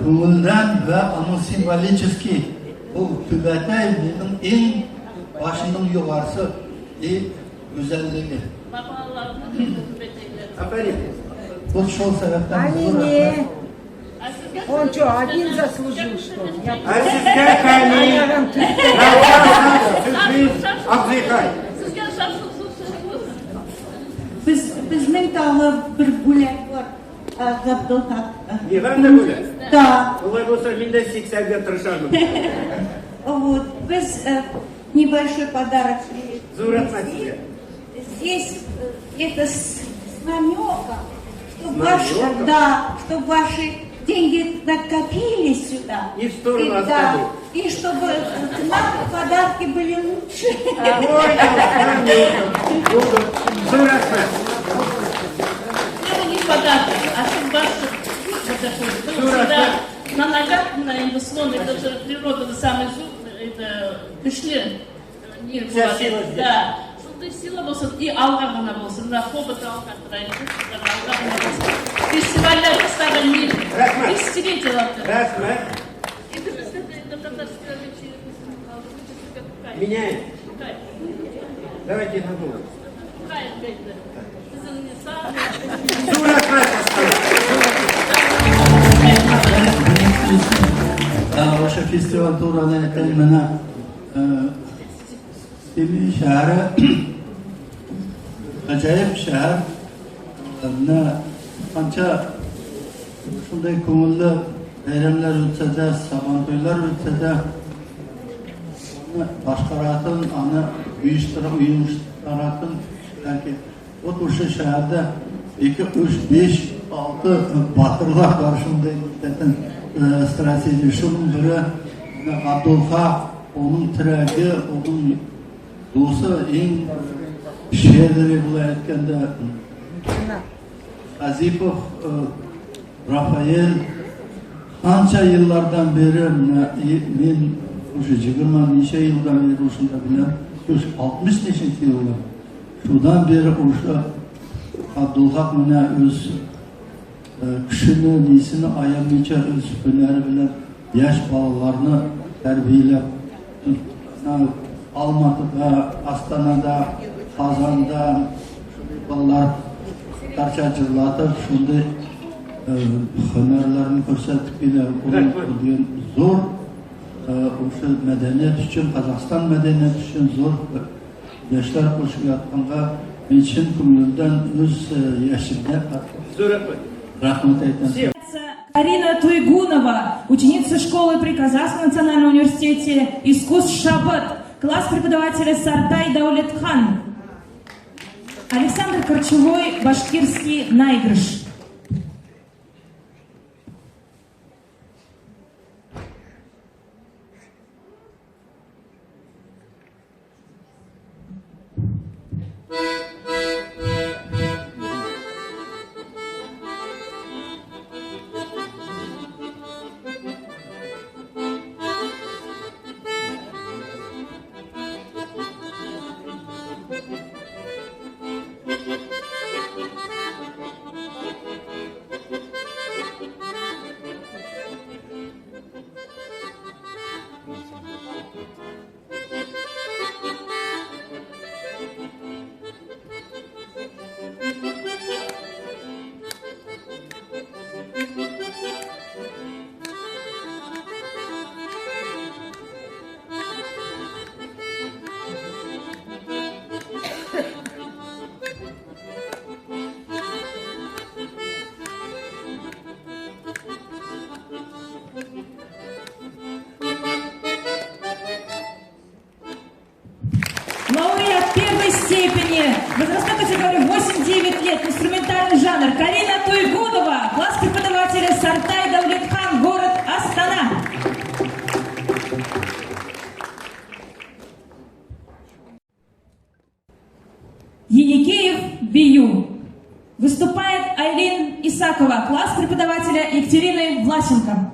E: kumuldan ve anın simbolически bu Tibet'e benim en başının yukarısı güzelliği.
G: Babalarını hürmeteyler.
B: Акарит.
E: Bu şol sebepten
H: Они Он что, один заслужил, что ли? Я
B: А sizge kayni,
H: Ayağım tuttu.
B: sürpriz, Abzikay.
G: Sizге шашлык
A: Bizning tағы bir бүлек бар. Ғабдылхақ.
B: Ниван да буде?
A: Да.
B: Олай болса, мен де 80-ге тырышармын.
A: Вот, без небольшой подарок.
B: Зор рахмет сізге.
A: Здесь это с намеком, чтобы ваши деньги накопились сюда.
B: И в сторону
A: да,
B: оставили.
A: и чтобы к нам подарки были лучше.
B: Зор рахмет.
G: Это не подарок, а чтобы ваши вот такой, всегда на ногах, на индуслон, это же природа, это самый зуб, это пришли.
B: Вся сила здесь.
G: Да. Сондай сила болсын, и алға ғана болсын. Мына хоббит алға тұрайын, алға ғана болсын. Фестивальдар бастаған ел.
B: Рахмет.
G: Десятилетияларды.
B: Рахмет.
G: Это бізде де татарская вечеринка қалды.
B: Меняем.
G: Кай.
B: Давайте на голову.
G: Кай, бейді. Біздің не самый.
B: Зор рахмет.
E: O'sha festival to'g'rida aytaylik, mana Semiy shahri ajoyib shahar. Qancha shunday ko'ngilli bayramlar o'tsa-da, sabonto'ylar o'tsa-da, boshqarатын, ani uyushtirатын yoki o'sha shaharda 2, 3, 5, 6 batırlar var shunday strateji. Şunun biri Abdulhaq, onun tiragi, onun do'sti, eng she'ri bo'lib aytganda Azipov, Rafael ancha yillardan beri men o'sha 20 necha yildan beri o'shunda bilan 60 nechinchi yillar. Shundan beri o'sha Abdulhaq mana o'z kishini niyasini ayamaycha o'z hunari bilan yosh bolalarni tarbiyalab, Almatıda, Astanada, Qozonda bolalar tarcha jillatib, shunday hunarlarni ko'rsatib kelgan zo'r o'sha madaniyat uchun, Qozog'iston madaniyati uchun zo'r yoshlar qo'shilayotganga men chin ko'ngildan o'z yoshimga rahmat aytaman.
A: Карина Туйгунова, ученица школы при Казахском национальном университете искусств Шабат, класс преподавателя Сартай Даулетхан. Александр Корчевой, башкирский наигрыш. степени, возрастной категории 8-9 лет, инструментальный жанр. Карина Туйгудова, класс преподавателя Сартай Даулетхан, город Астана. Еникеев Бию. Выступает Айлин Исакова, класс преподавателя Екатерины Власенко.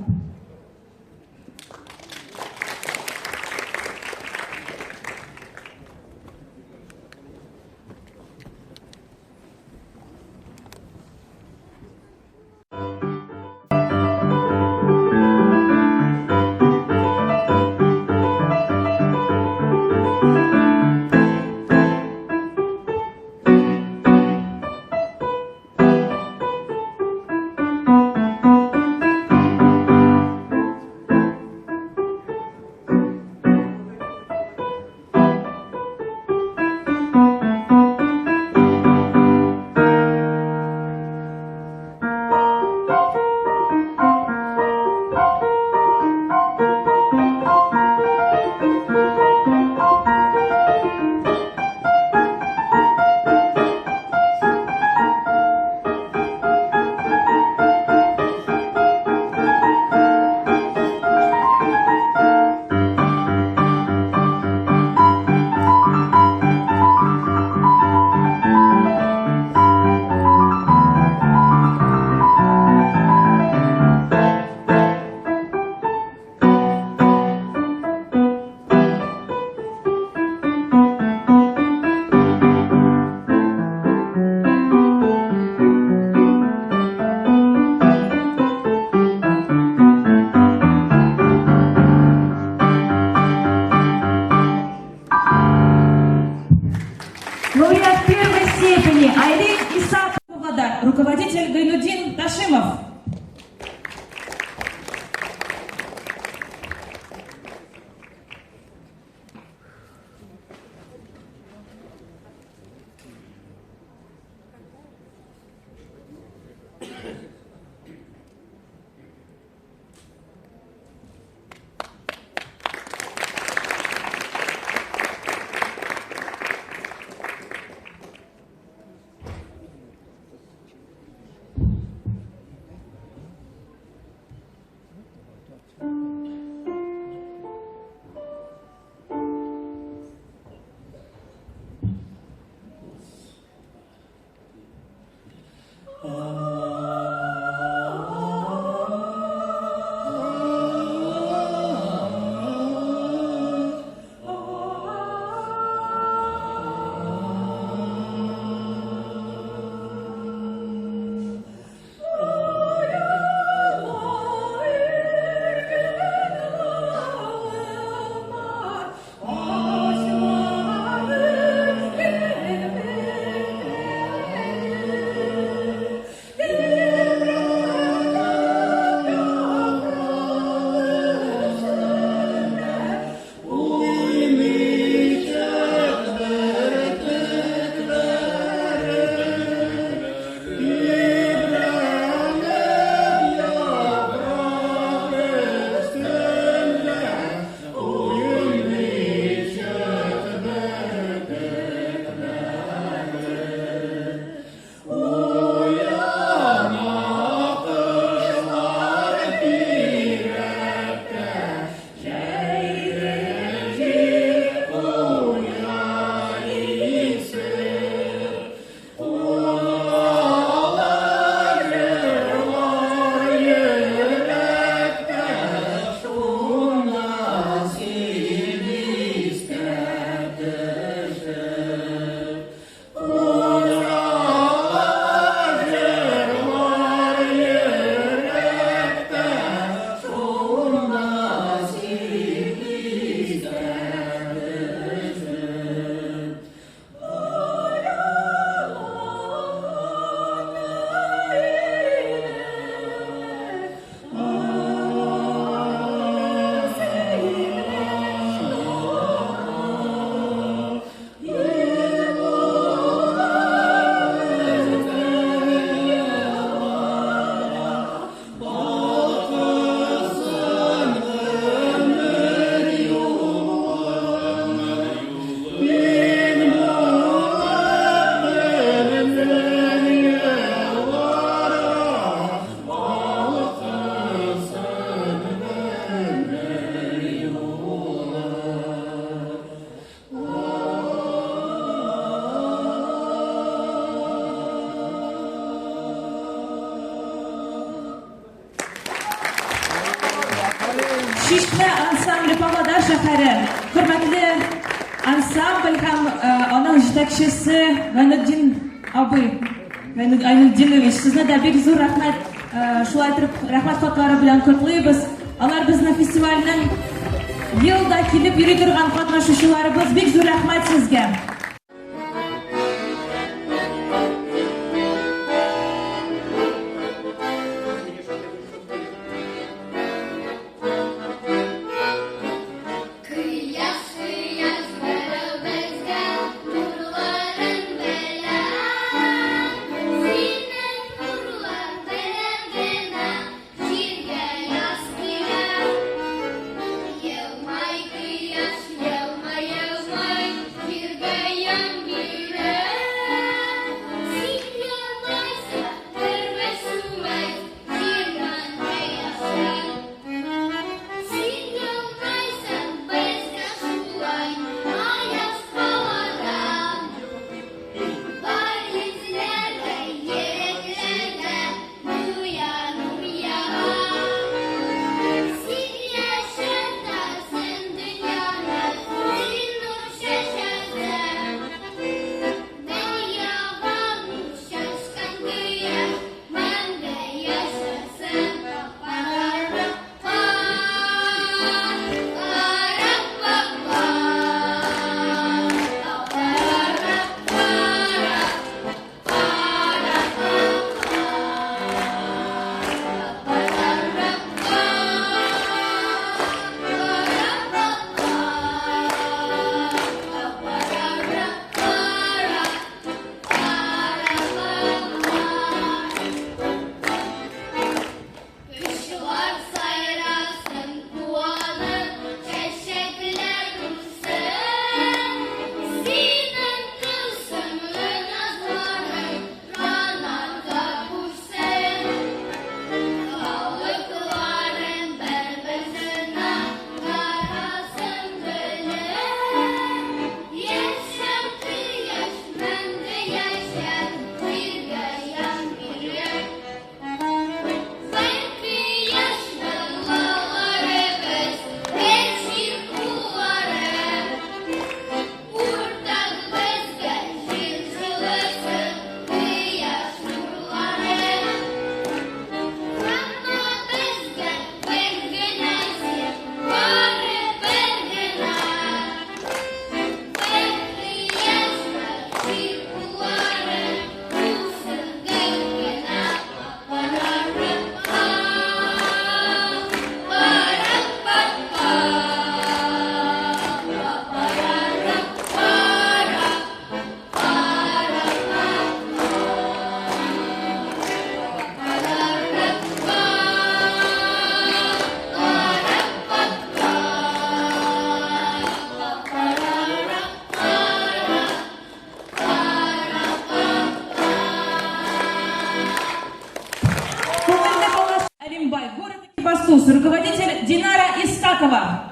A: Шишне ансамбле Павлодар шәһәре. Хөрмәтле ансамбль һәм аның җитәкчесе Гайнетдин абый, Гайнетдинович, сезне дә бик зур рәхмәт, шулай итеп рәхмәт хатлары белән котлыйбыз. Алар безнең фестивальнең елда килеп йөри торган катнашучыларыбыз, бик зур рәхмәт сезгә. Руководитель Динара Истакова.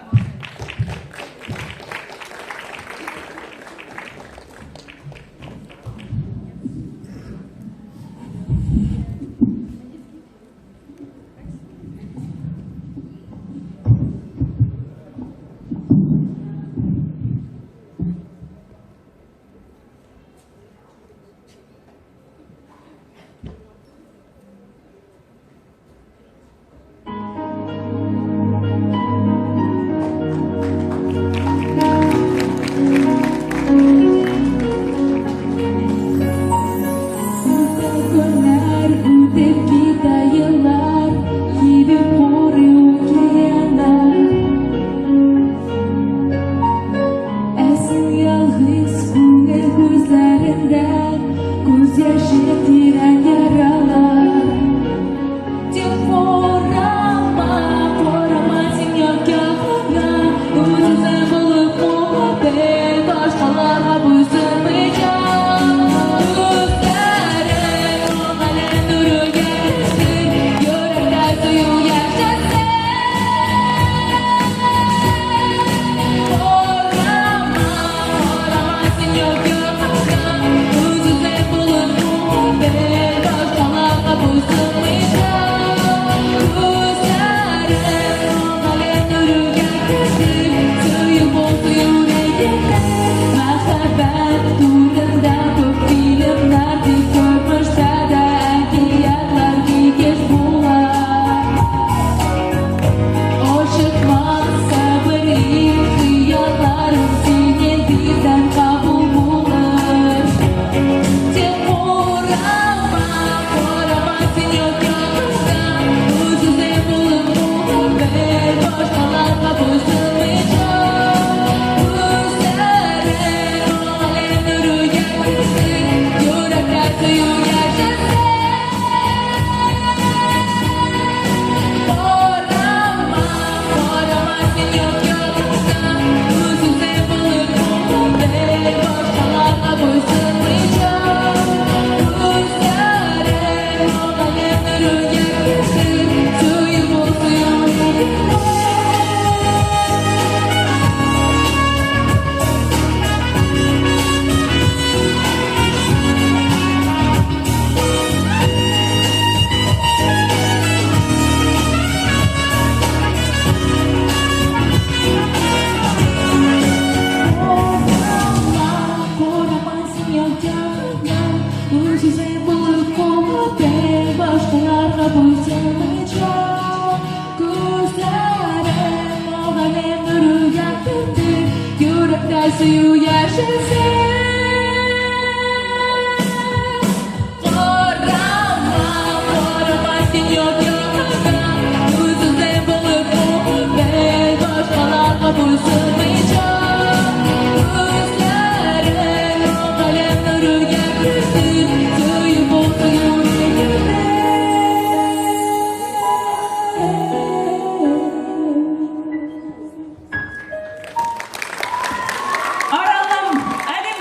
A: Аралым әлем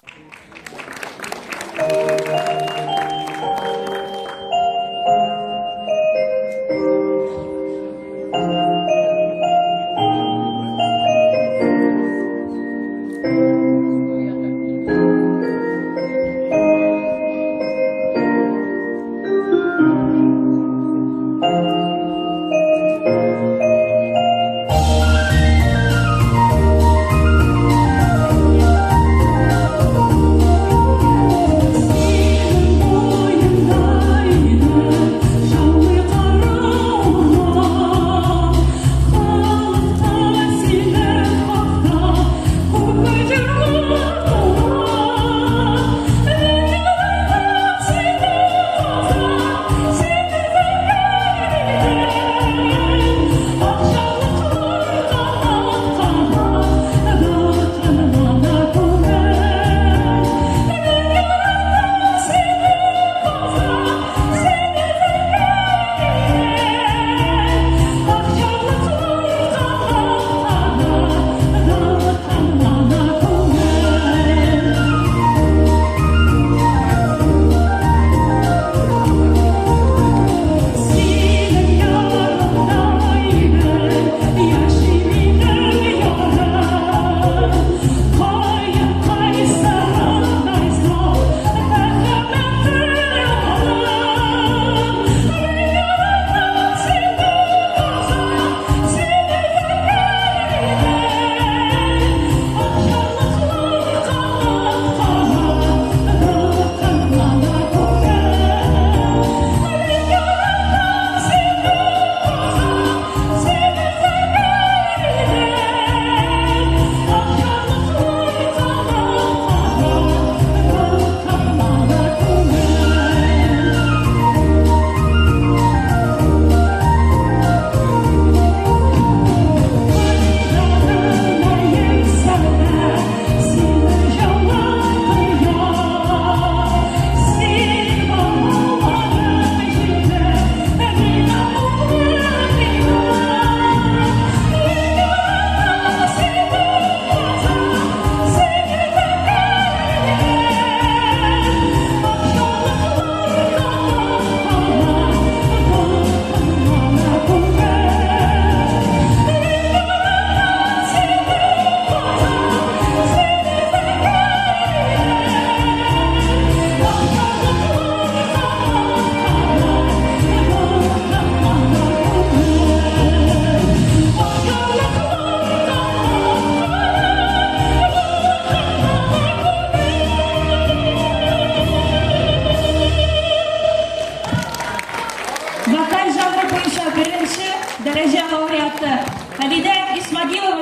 A: вокаль жанры бойынша бірінші дәрежа лауреаты Халида Исмагилова,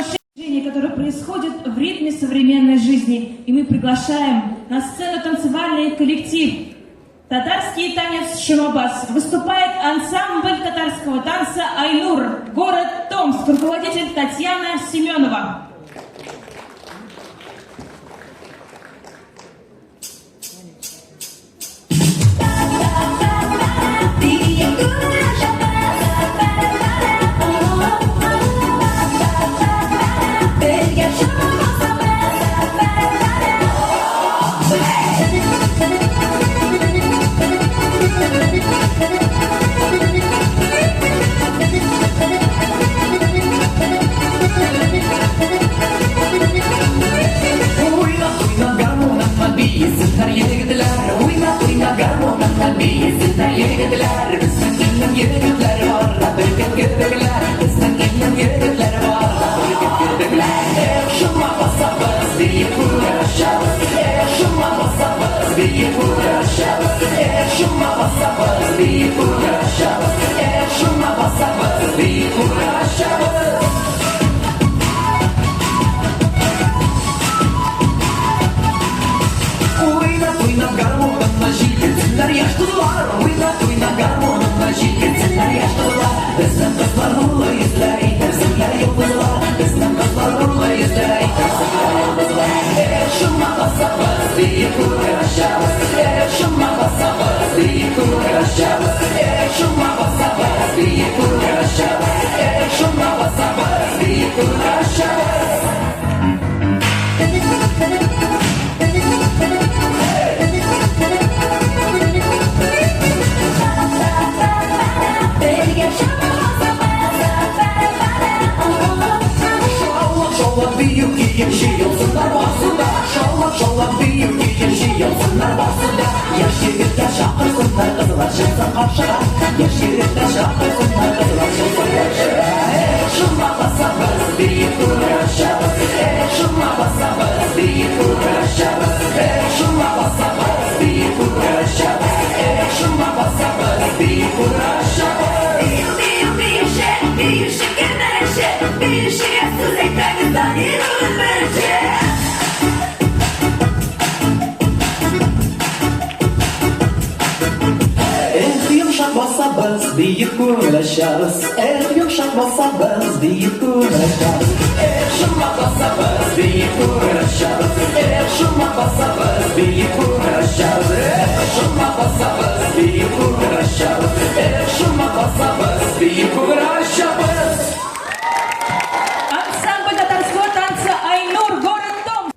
A: которое происходит в ритме современной жизни. И мы приглашаем на сцену танцевальный коллектив «Татарский танец Шумабас». Выступает ансамбль татарского танца «Айнур», город Томск, руководитель Татьяна Семенова. Ансамбль татарского танца «Айнур», город Том.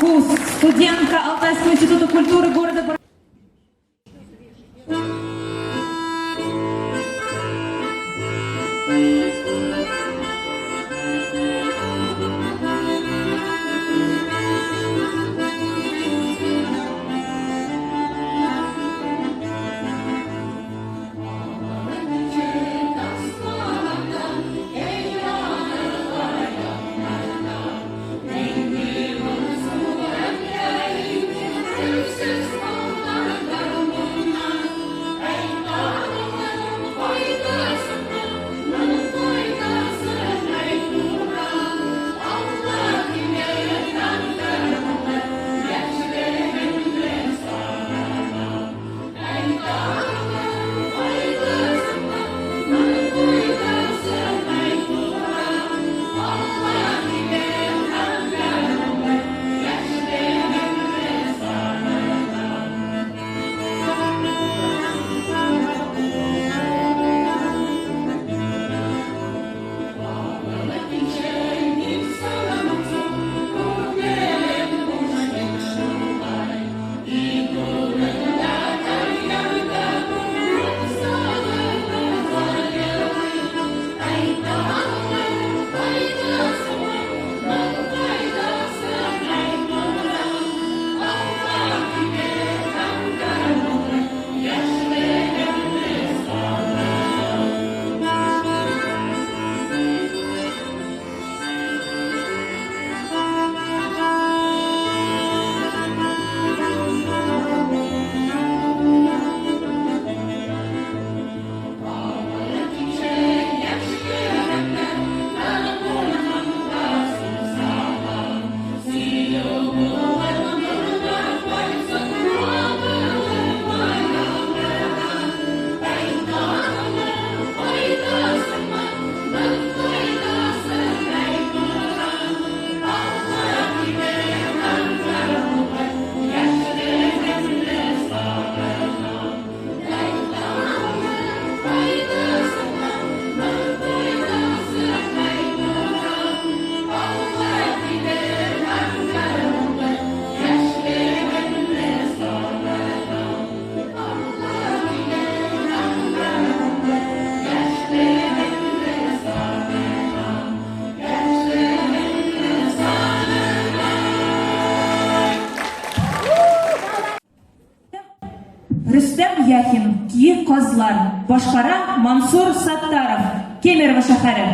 A: Кус, студентка Алтайского института культуры города Рүстәм Яхин, Киек Казлар, башкара Мансур Саттаров, Кемерово шәһәре.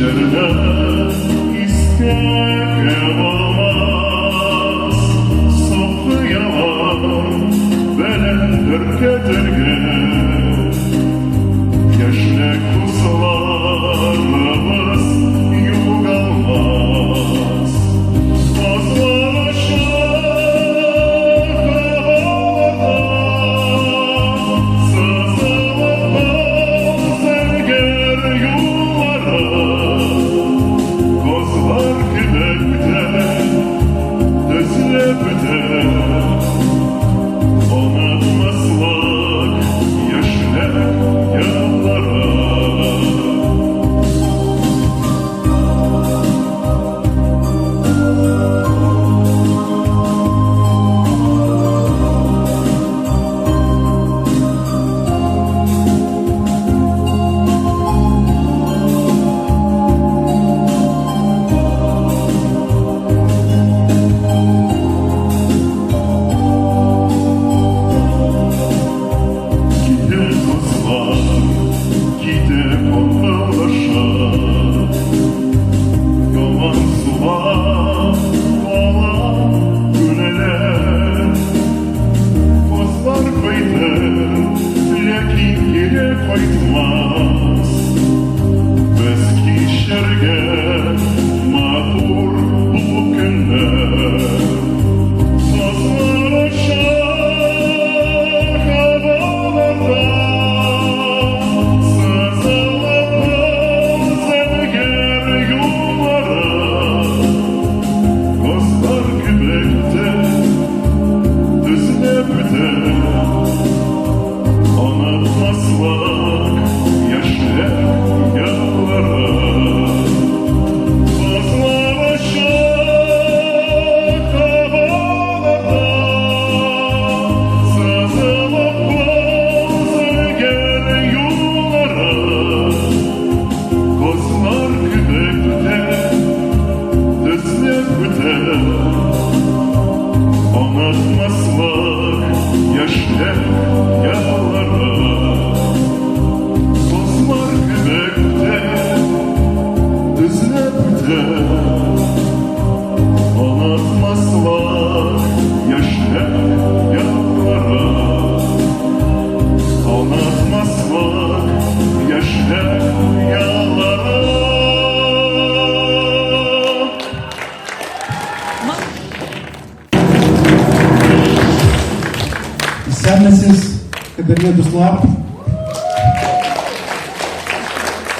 I: Yerine isteyen olmaz. Sofra yalan belendir kedirge. Yaşlı kuzularımız yok almaz.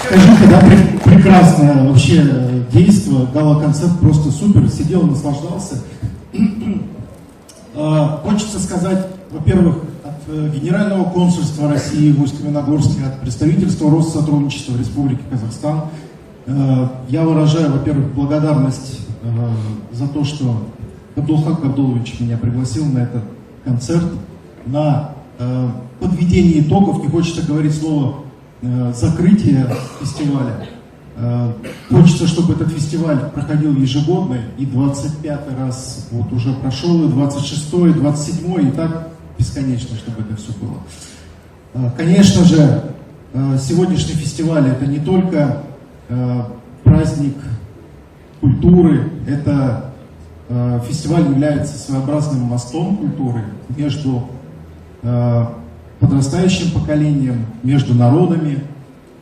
J: Скажите, да, прекрасное вообще действо, гала-концерт просто супер, сидел, наслаждался. Хочется сказать, во-первых, от Генерального консульства России в Усть-Каменогорске, от представительства Россотрудничества в Республике Казахстан, я выражаю, во-первых, благодарность за то, что Абдулхак Абдулович меня пригласил на этот концерт, на подведение итогов, не хочется говорить слово закрытие фестиваля. Хочется, чтобы этот фестиваль проходил ежегодно, и 25-й раз вот уже прошел, и 26-й, и 27-й, и так бесконечно, чтобы это все было. Конечно же, сегодняшний фестиваль — это не только праздник культуры, это фестиваль является своеобразным мостом культуры между подрастающим поколением, между народами.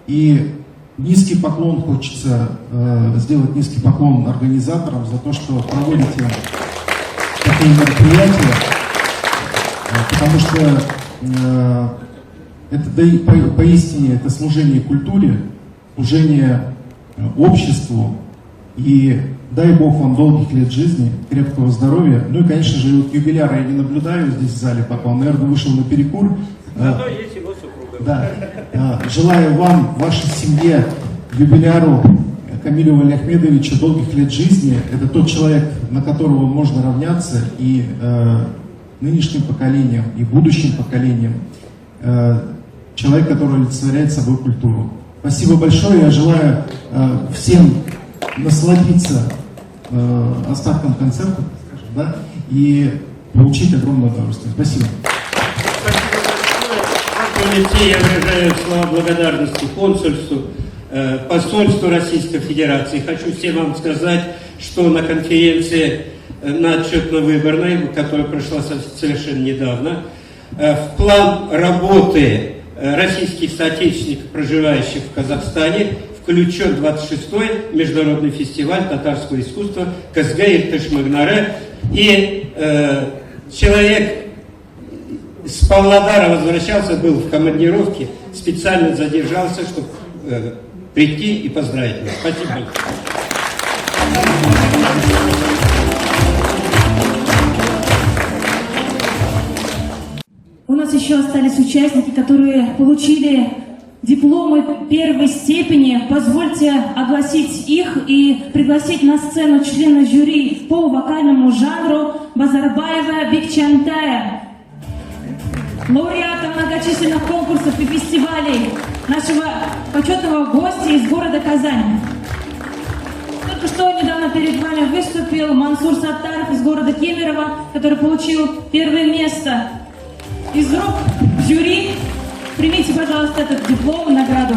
J: И низкий поклон хочется сделать, низкий поклон организаторам за то, что проводите такие мероприятия, потому что это поистине это служение культуре, служение обществу. И дай Бог вам долгих лет жизни, крепкого здоровья. Ну и, конечно же, вот юбиляра я не наблюдаю здесь в зале, пока он, наверное, вышел на перекур.
B: Зато есть его супруга.
J: Да. Желаю вам, вашей семье, юбиляру Камилю Валиахмедовичу долгих лет жизни. Это тот человек, на которого можно равняться и нынешним поколениям, и будущим поколениям. Человек, который олицетворяет собой культуру. Спасибо большое. Я желаю всем насладиться остатком концерта, скажем, да, и получить огромное удовольствие. Спасибо.
B: Я выражаю слова благодарности консульству, посольству Российской Федерации. Хочу всем вам сказать, что на конференции на отчетно-выборной, которая прошла совершенно недавно, в план работы российских соотечественников, проживающих в Казахстане, включен 26-й международный фестиваль татарского искусства Казгай Иртыш-Магнаре. И человек с Павлодара возвращался, был в командировке, специально задержался, чтобы прийти и поздравить нас. Спасибо.
A: У нас еще остались участники, которые получили дипломы первой степени. Позвольте огласить их и пригласить на сцену члена жюри по вокальному жанру Базарбаева Бекчантая, лауреата многочисленных конкурсов и фестивалей, нашего почетного гостя из города Казань. Только что недавно перед вами выступил Мансур Саттаров из города Кемерово, который получил первое место. Из рук жюри примите, пожалуйста, этот диплом и награду.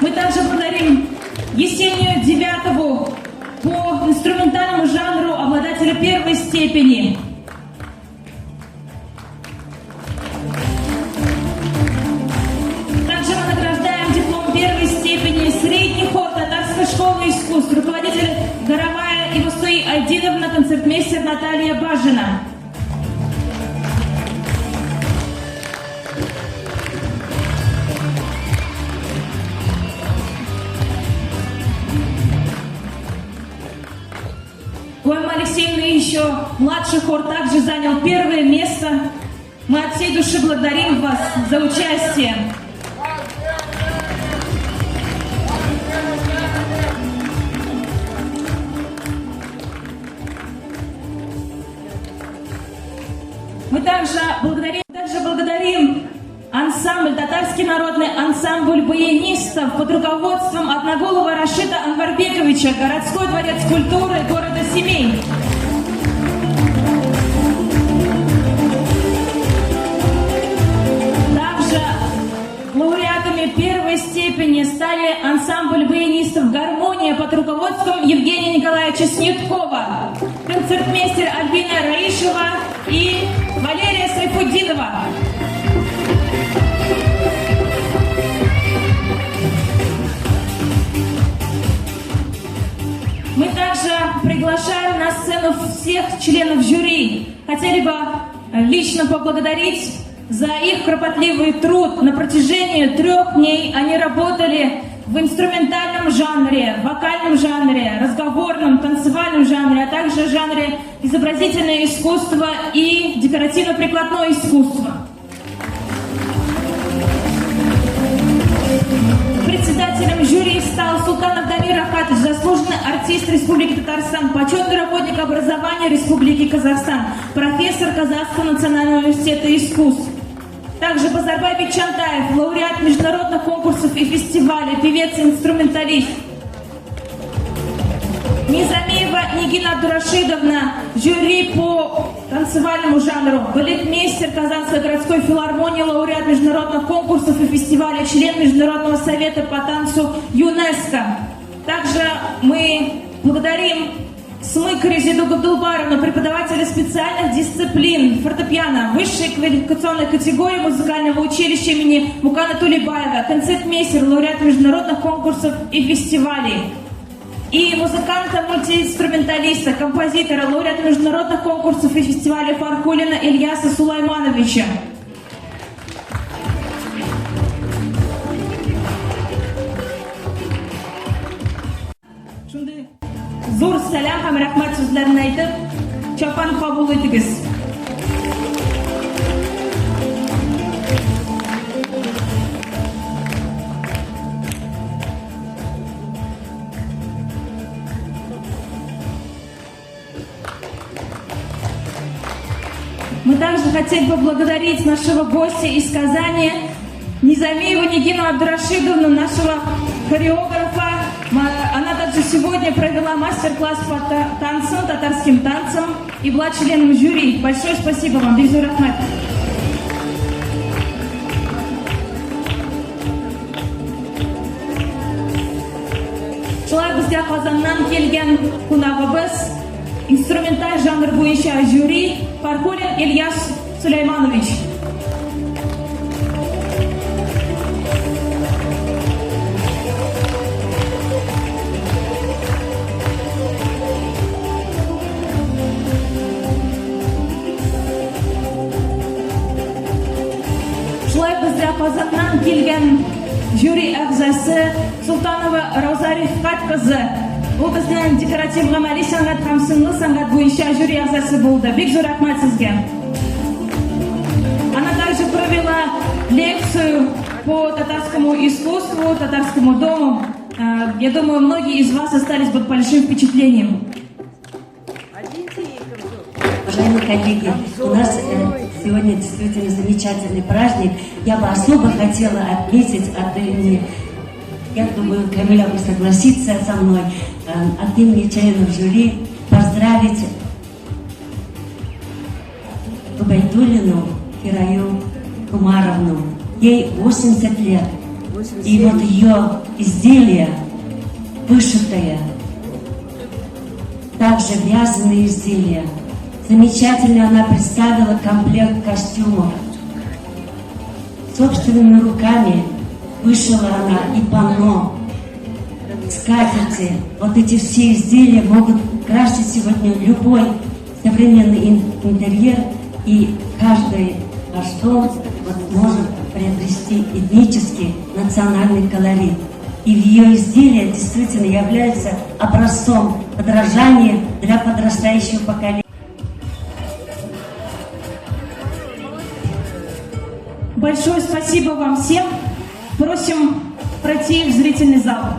A: Мы также благодарим Есению Девятову по инструментальному жанру обладателя первой степени. Также мы награждаем диплом первой степени средний хор татарской школы искусств, руководитель Горовая Ивусуи Айдиновна, концертмейстер Наталья Бажина. Гойма Алексеевна и еще младший хор также занял первое место. Мы от всей души благодарим вас за участие. Мы также благодарим ансамбль, татарский народный ансамбль баянистов под руководством одноголового Рашида Анварбековича, городской дворец культуры города Семей. Также лауреатами первой степени стали ансамбль баянистов «Гармония» под руководством Евгения Николаевича Снеткова, концертмейстер Альбина Раишева и Валерия Сайфуддинова. Мы также приглашаем на сцену всех членов жюри. Хотели бы лично поблагодарить за их кропотливый труд. На протяжении 3 дней они работали в инструментальном жанре, вокальном жанре, разговорном, танцевальном жанре, а также в жанре изобразительное искусство и декоративно-прикладное искусство. Председателем жюри стал Султанов Дамир Ахатович, заслуженный артист Республики Татарстан, почетный работник образования Республики Казахстан, профессор Казахского национального университета искусств. Также Базарбай Бекчантаев, лауреат международных конкурсов и фестивалей, певец-инструменталист. Низамиева Нигина Абдурашидовна, жюри по танцевальному жанру, балетмейстер Казанской городской филармонии, лауреат международных конкурсов и фестивалей, член Международного совета по танцу ЮНЕСКО. Также мы благодарим Смык Резиду Габдулбаровну, преподавателя специальных дисциплин фортепиано высшей квалификационной категории музыкального училища имени Мукана Тулебаева, концертмейстер, лауреат международных конкурсов и фестивалей. И музыканта-мультиинструменталиста, композитора, лауреата международных конкурсов и фестивалей Фархулина Ильяса Сулаймановича. Зур сәлам һәм рәхмәт сүзләрен әйтеп, чапан кабул итегез. Мы также хотели бы поблагодарить нашего гостя из Казани, Низамиеву Нигину Абдурашидовну, нашего хореографа. Она также сегодня провела мастер-класс по танцу, татарским танцам и была членом жюри. Большое спасибо вам, Бизур Ахмед. Казаннан келген кунагыбыз, инструменталь жанр буенча жюри Пархулин Ильяс Сулейманович. Шулай бездә Казаннан килгән жюри әгъзасы Султанова Рауза Рифкать кызы. Ул безнең декоратив гамәли сәнгать һәм сынлы сәнгать буенча жюри әгъзасы булды. Бик зур рәхмәт сезгә. Она также провела лекцию по татарскому искусству, татарскому дому. Я думаю, многие из вас остались под большим впечатлением.
C: Уважаемые коллеги, у нас сегодня действительно замечательный праздник. Я бы особо хотела отметить от имени, я думаю, Камиля бы согласится со мной, от имени членов жюри поздравить Губайдуллину Кираю Кумаровну. Ей 80 лет. И вот ее изделие, вышитое, также вязаные изделия. Замечательно она представила комплект костюмов. Собственными руками вышила она и панно, скатерти. Вот эти все изделия могут красить сегодня любой современный интерьер, и каждый ваш дом может приобрести этнический, национальный колорит. И ее изделия действительно являются образцом подражания для подрастающего поколения.
A: Большое спасибо вам всем. Просим пройти в зрительный зал.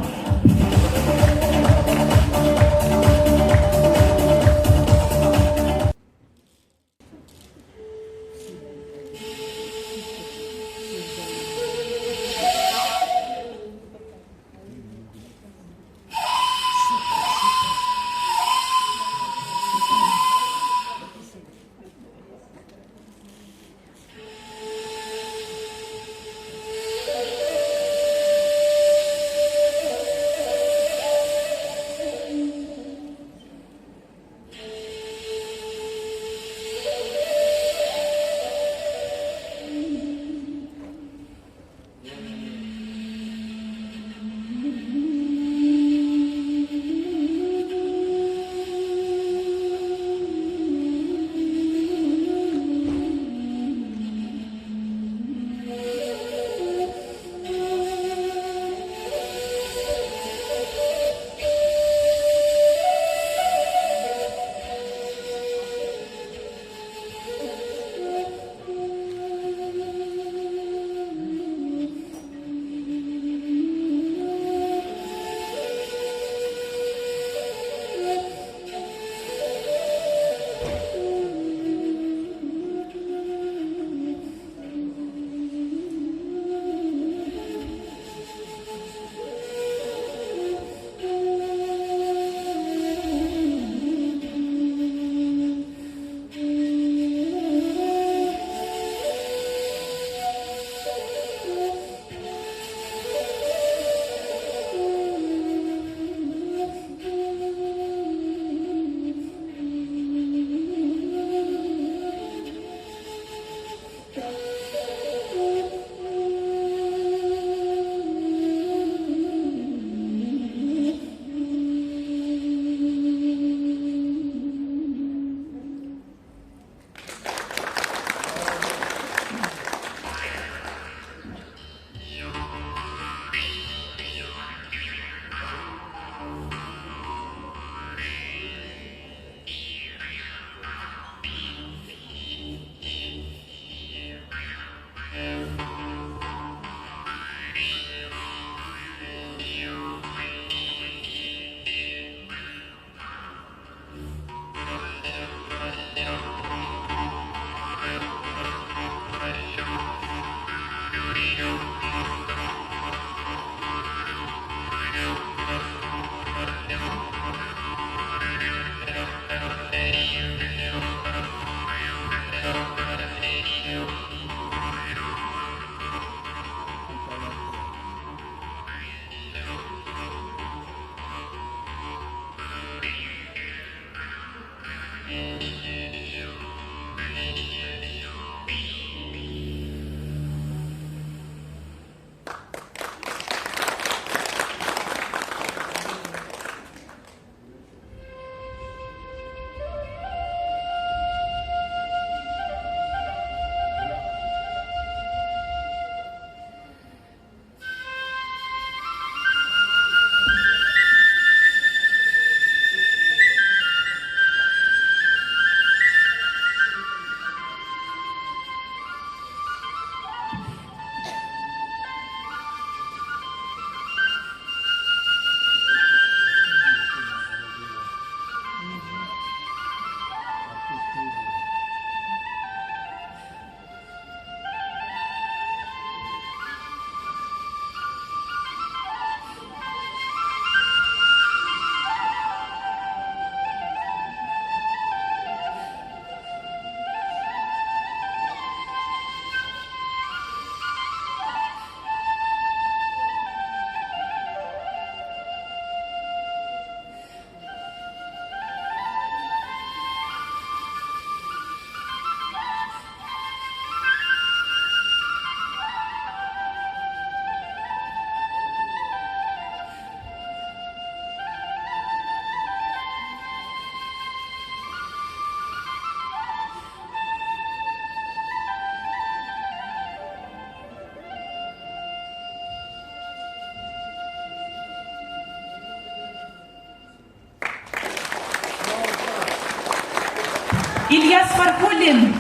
A: Фархуллин.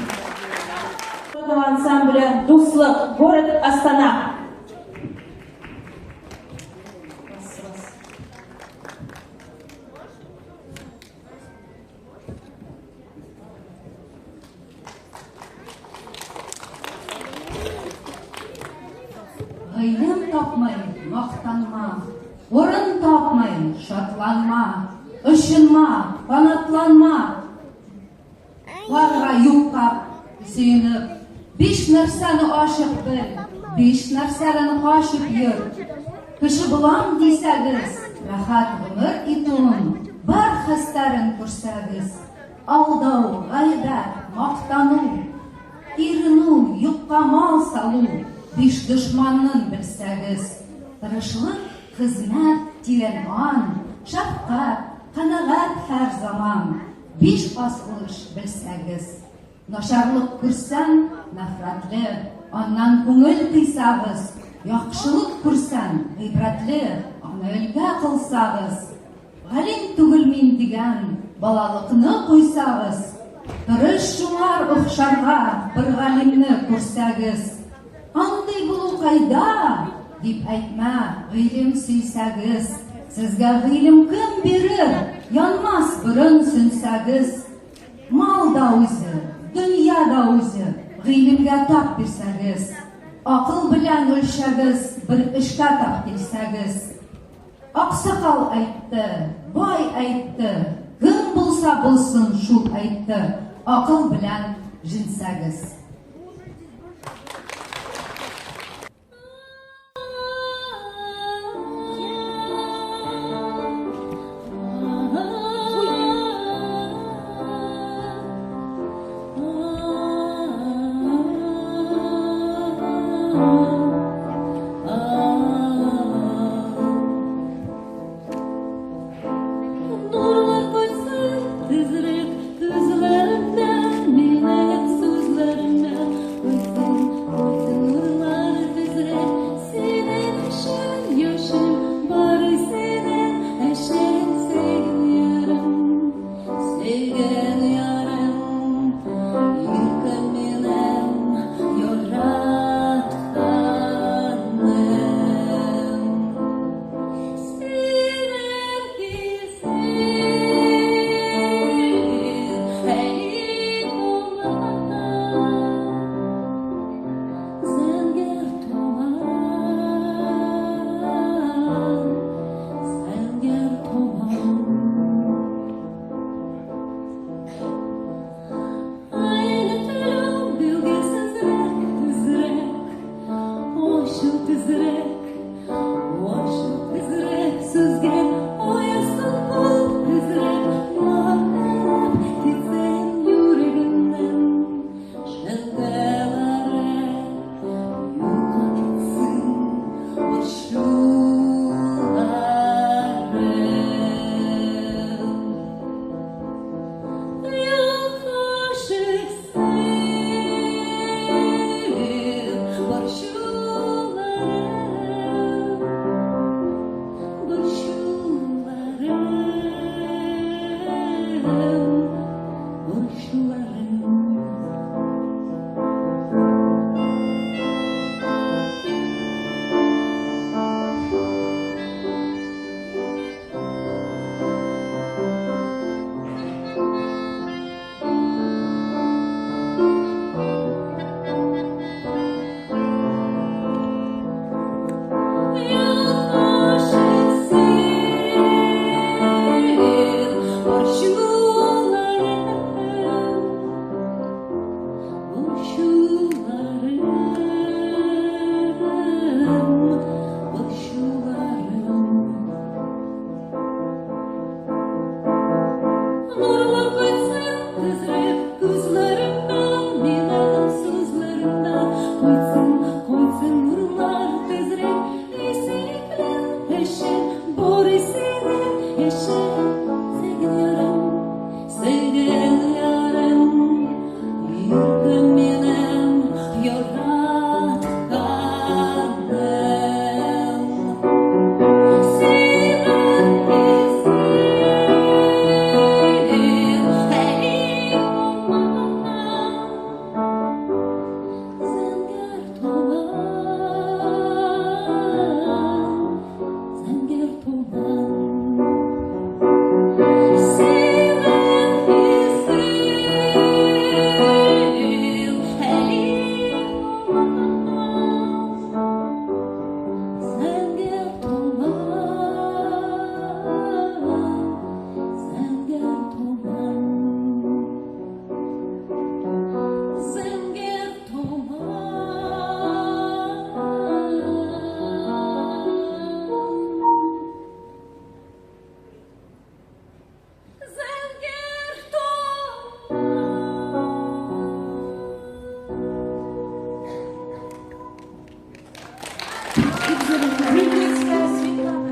A: Ансамбля «Дуслык», город Астана.
K: Гыйлем тапмай, мақтанма, орын тапмай, шатланма, ышынма, қанатланма. Барға юққа сүйініп, биш нәрсәні ашып біл, биш нәрсәні ашып йөр. Кіші бұлам дейсәгіз, рахат ғымыр итуын, бар хастарын көрсәгіз. Алдау, ғайбәт, мақтану, иріну, юққа мал салу, биш дұшманын білсәгіз. Тырышлық, хызмәт, тирәнман, шафқат, қанағат һәр заман. Биш асылыш білсәгіз. Нашарлық күрсән, нафратлы, аннан күңіл тыйсағыз. Яқшылық күрсән, ғибратлы, амәлгә қылсағыз. Ғалим түгіл мен деген, балалықны қойсағыз. Тырыш шуңар ұқшарға, бір ғалимны көрсәгіз. Аңдай болу қайда, деп әйтмә, ғилім сөйсәгіз. Сізге ғилім кім берір, янмас бұрын сүнсәгіз. Мал да өзі, дүния да өзі, ғилімге тап берсәгіз. Ақыл білән өлшәгіз, бір ішқа тап келсәгіз. Ақсақал айтты, бай айтты, кім болса болсын шул айтты. Ақыл білән жінсәгіз.
A: Рудницкая Светлана.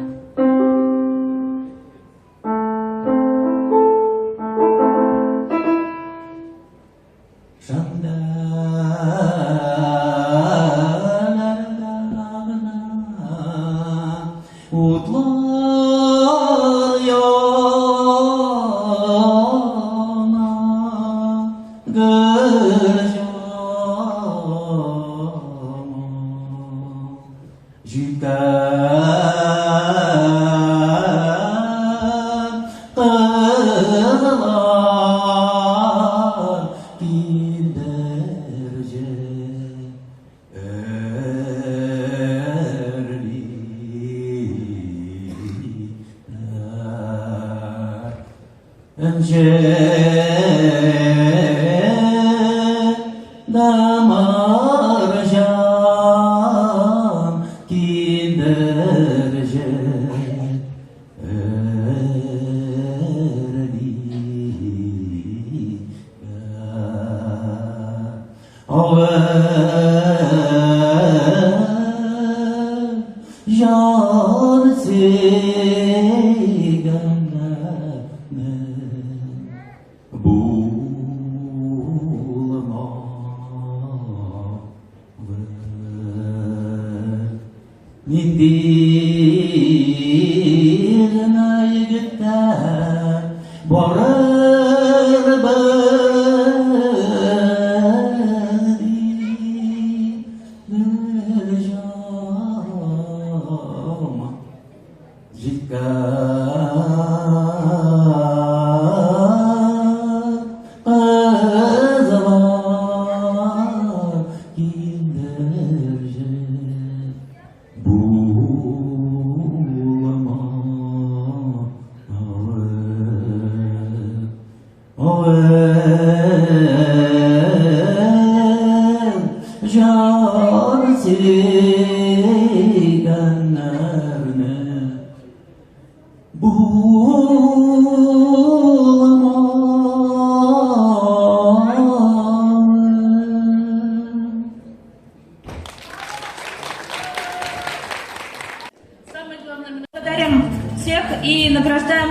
A: Самое главное, мы благодарим всех и награждаем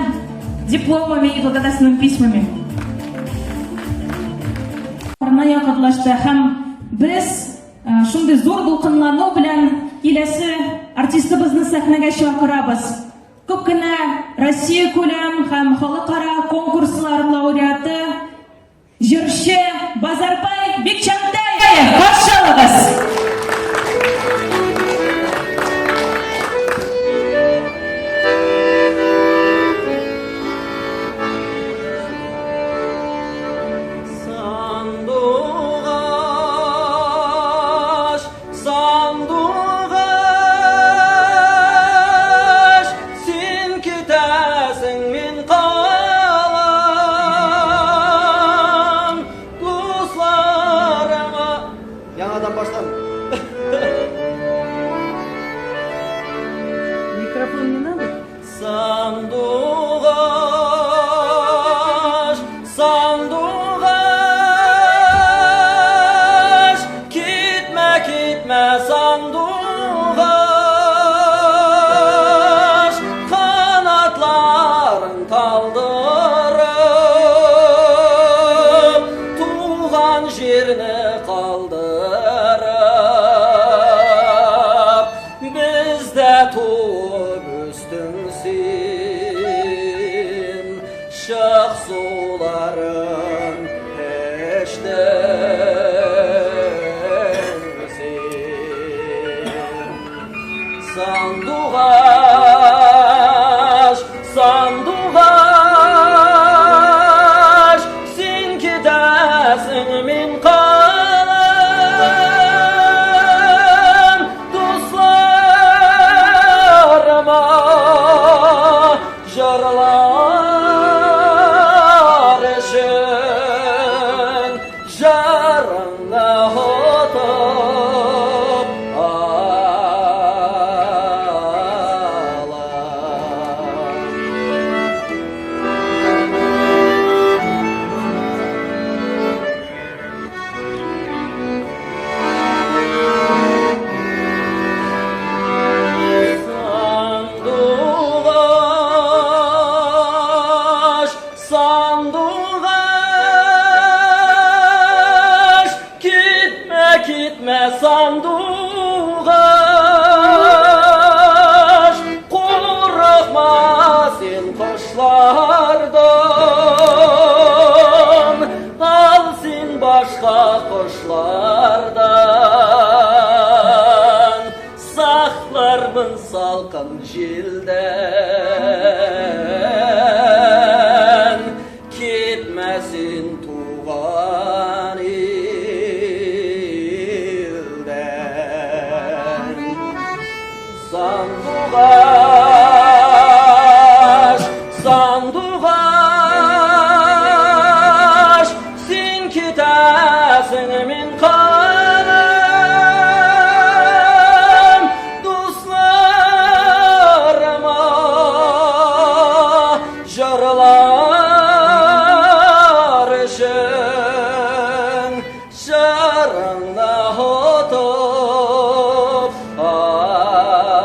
A: дипломами и благодарственными письмами. Арнайы катлашты һәм без шундый зур дулкынлану белән киләсе артистыбызны сәхнәгә чакырабыз. Күп кенә Россия күләм һәм халыкара конкурслар лауреаты җырчы Базарбай Бикчантаев. Каршы алыгыз.
H: Микрофон не надо?
L: Сандуғаш, сандуғаш, кетме, кетме, сандуғаш, қанатларын қалдырып, туған жерні қалдырып, бізді туып өстің сен, шық суларын іштің сен. Сандуғаш, сандуғаш, сен кетесің мен қалам, достарыма жырлар үшін жарыңды отып salkın jilden gitmesin tuğan ilden. Sandugaş, sandugaş, sin kitasin min kanım, dostlarıma jarlar için şarına hotup alam.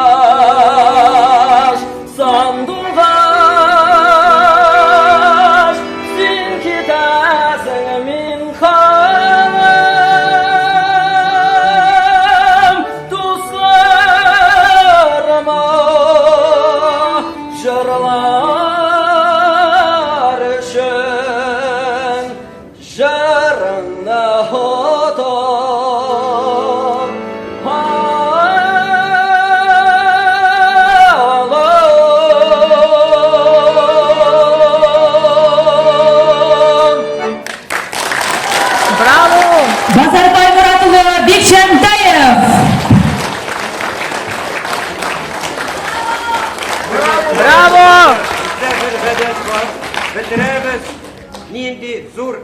L: Sandugaş, sandugaş, sin kitasin min kanım, dostlarıma jarlar için jarına hotup
A: Базарбай Muratұлы Бекшентаев.
L: Bravo!
B: Bizde bir hedef var. Bitiremiz. Nindi zor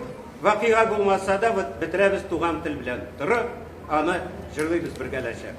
B: vakıya bulmasa da bitiremiz tuğam til bilen. Tırı ana jırlıyız birgeleşe.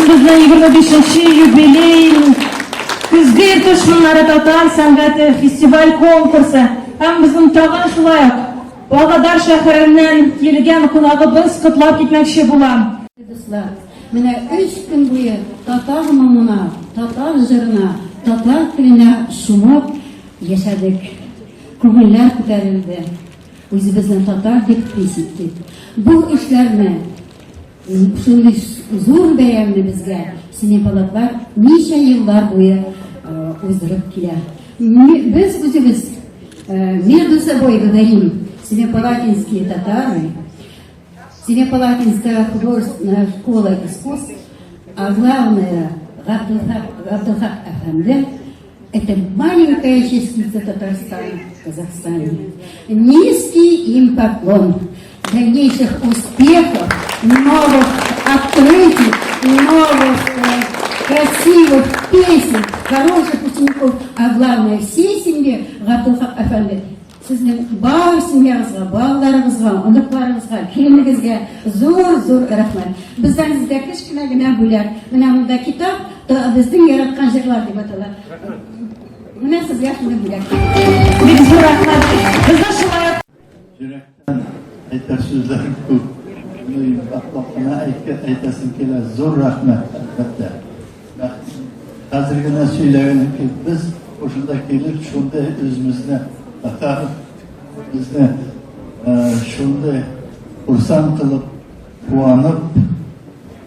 A: Ülkemizin 25. юбилейін күзгір тұшмынлары татар сәнгаты фестиваль конкурсы һәм біздің тағын шулай Павлодар шәһәреннән килгән кунагыбыз котлап китмәкче булам.
M: Менә 3 көн буе татар моңына, татар җырына, татар теленә шумып яшәдек. Күңелләр күтәрелде. Үзебезнең татар дип хис иттек. Бу эшләрне шундый зур бәйрәмне безгә сине палатлар ничә еллар буе уздырып килә. Без үзебез между собой говорим, Семипалатинские татары, Семипалатинская художественная школа искусств, а главное, Габдулхак Афенди, это маленькая частица Татарстана в Казахстане. Низкий им поклон, дальнейших успехов, новых открытий, новых красивых песен, хороших учеников, а главное, всей семье Габдулхак Афенди. Sizning bor simyangizga, bolalarigizga, onaklaringizga, kelingizga zo'r rahmat. Bizdan sizga kichkinagina bo'lar. Mana bunda kitob bizning yaratgan jig'lar deb ataladi. Mana sizga shuni bo'lar.
A: Biz zo'r rahmat. Bizga shulay
E: Yurakdan aytar so'zlarim ko'p. Buni batloqina aytasim kelar. Zo'r rahmat albatta. Hozirgina söylaganim-ki, biz o'shanda kelib shunday o'zimizni Tatar bizni shunday xursand qilib, quvonib,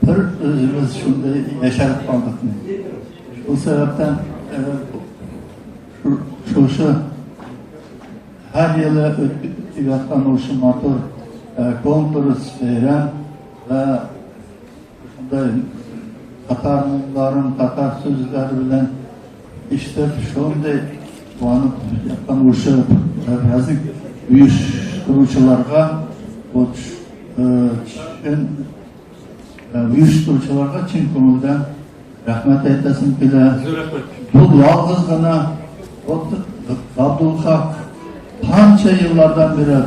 E: bir o'zimiz shunday yasharib qoldik. Shu sababdan shu har yili o'tayotgan o'sha motor konkurs bayram va shunday tatar mullarim, tatar so'zlari bilan eshitib shunday quvonib yaqqan o'sha ba'zi uyushtiruvchilarga chin ko'ngildan rahmat aytasim keladi. Bu yolg'izgina Abdulhaq qancha yillardan beri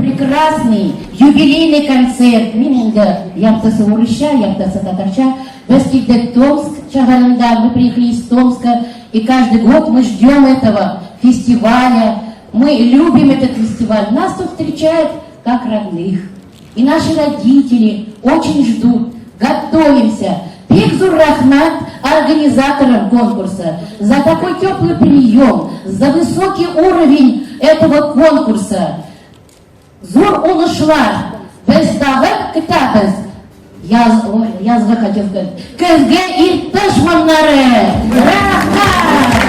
N: прекрасный юбилейный концерт. Мен енді яптысы орысша, яптысы татарча. Біз келдік Томск шаһарында, мы приехали из Томска, и каждый год мы ждем этого фестиваля. Мы любим этот фестиваль. Нас тут встречают как родных. И наши родители очень ждут. Готовимся. Бекзур рахмат организаторам конкурса за такой теплый прием, за высокий уровень этого конкурса. Зур улышлар, без давек китабыз. Язгы хотел сказать. Көзге иртыш моннары. Рахмат!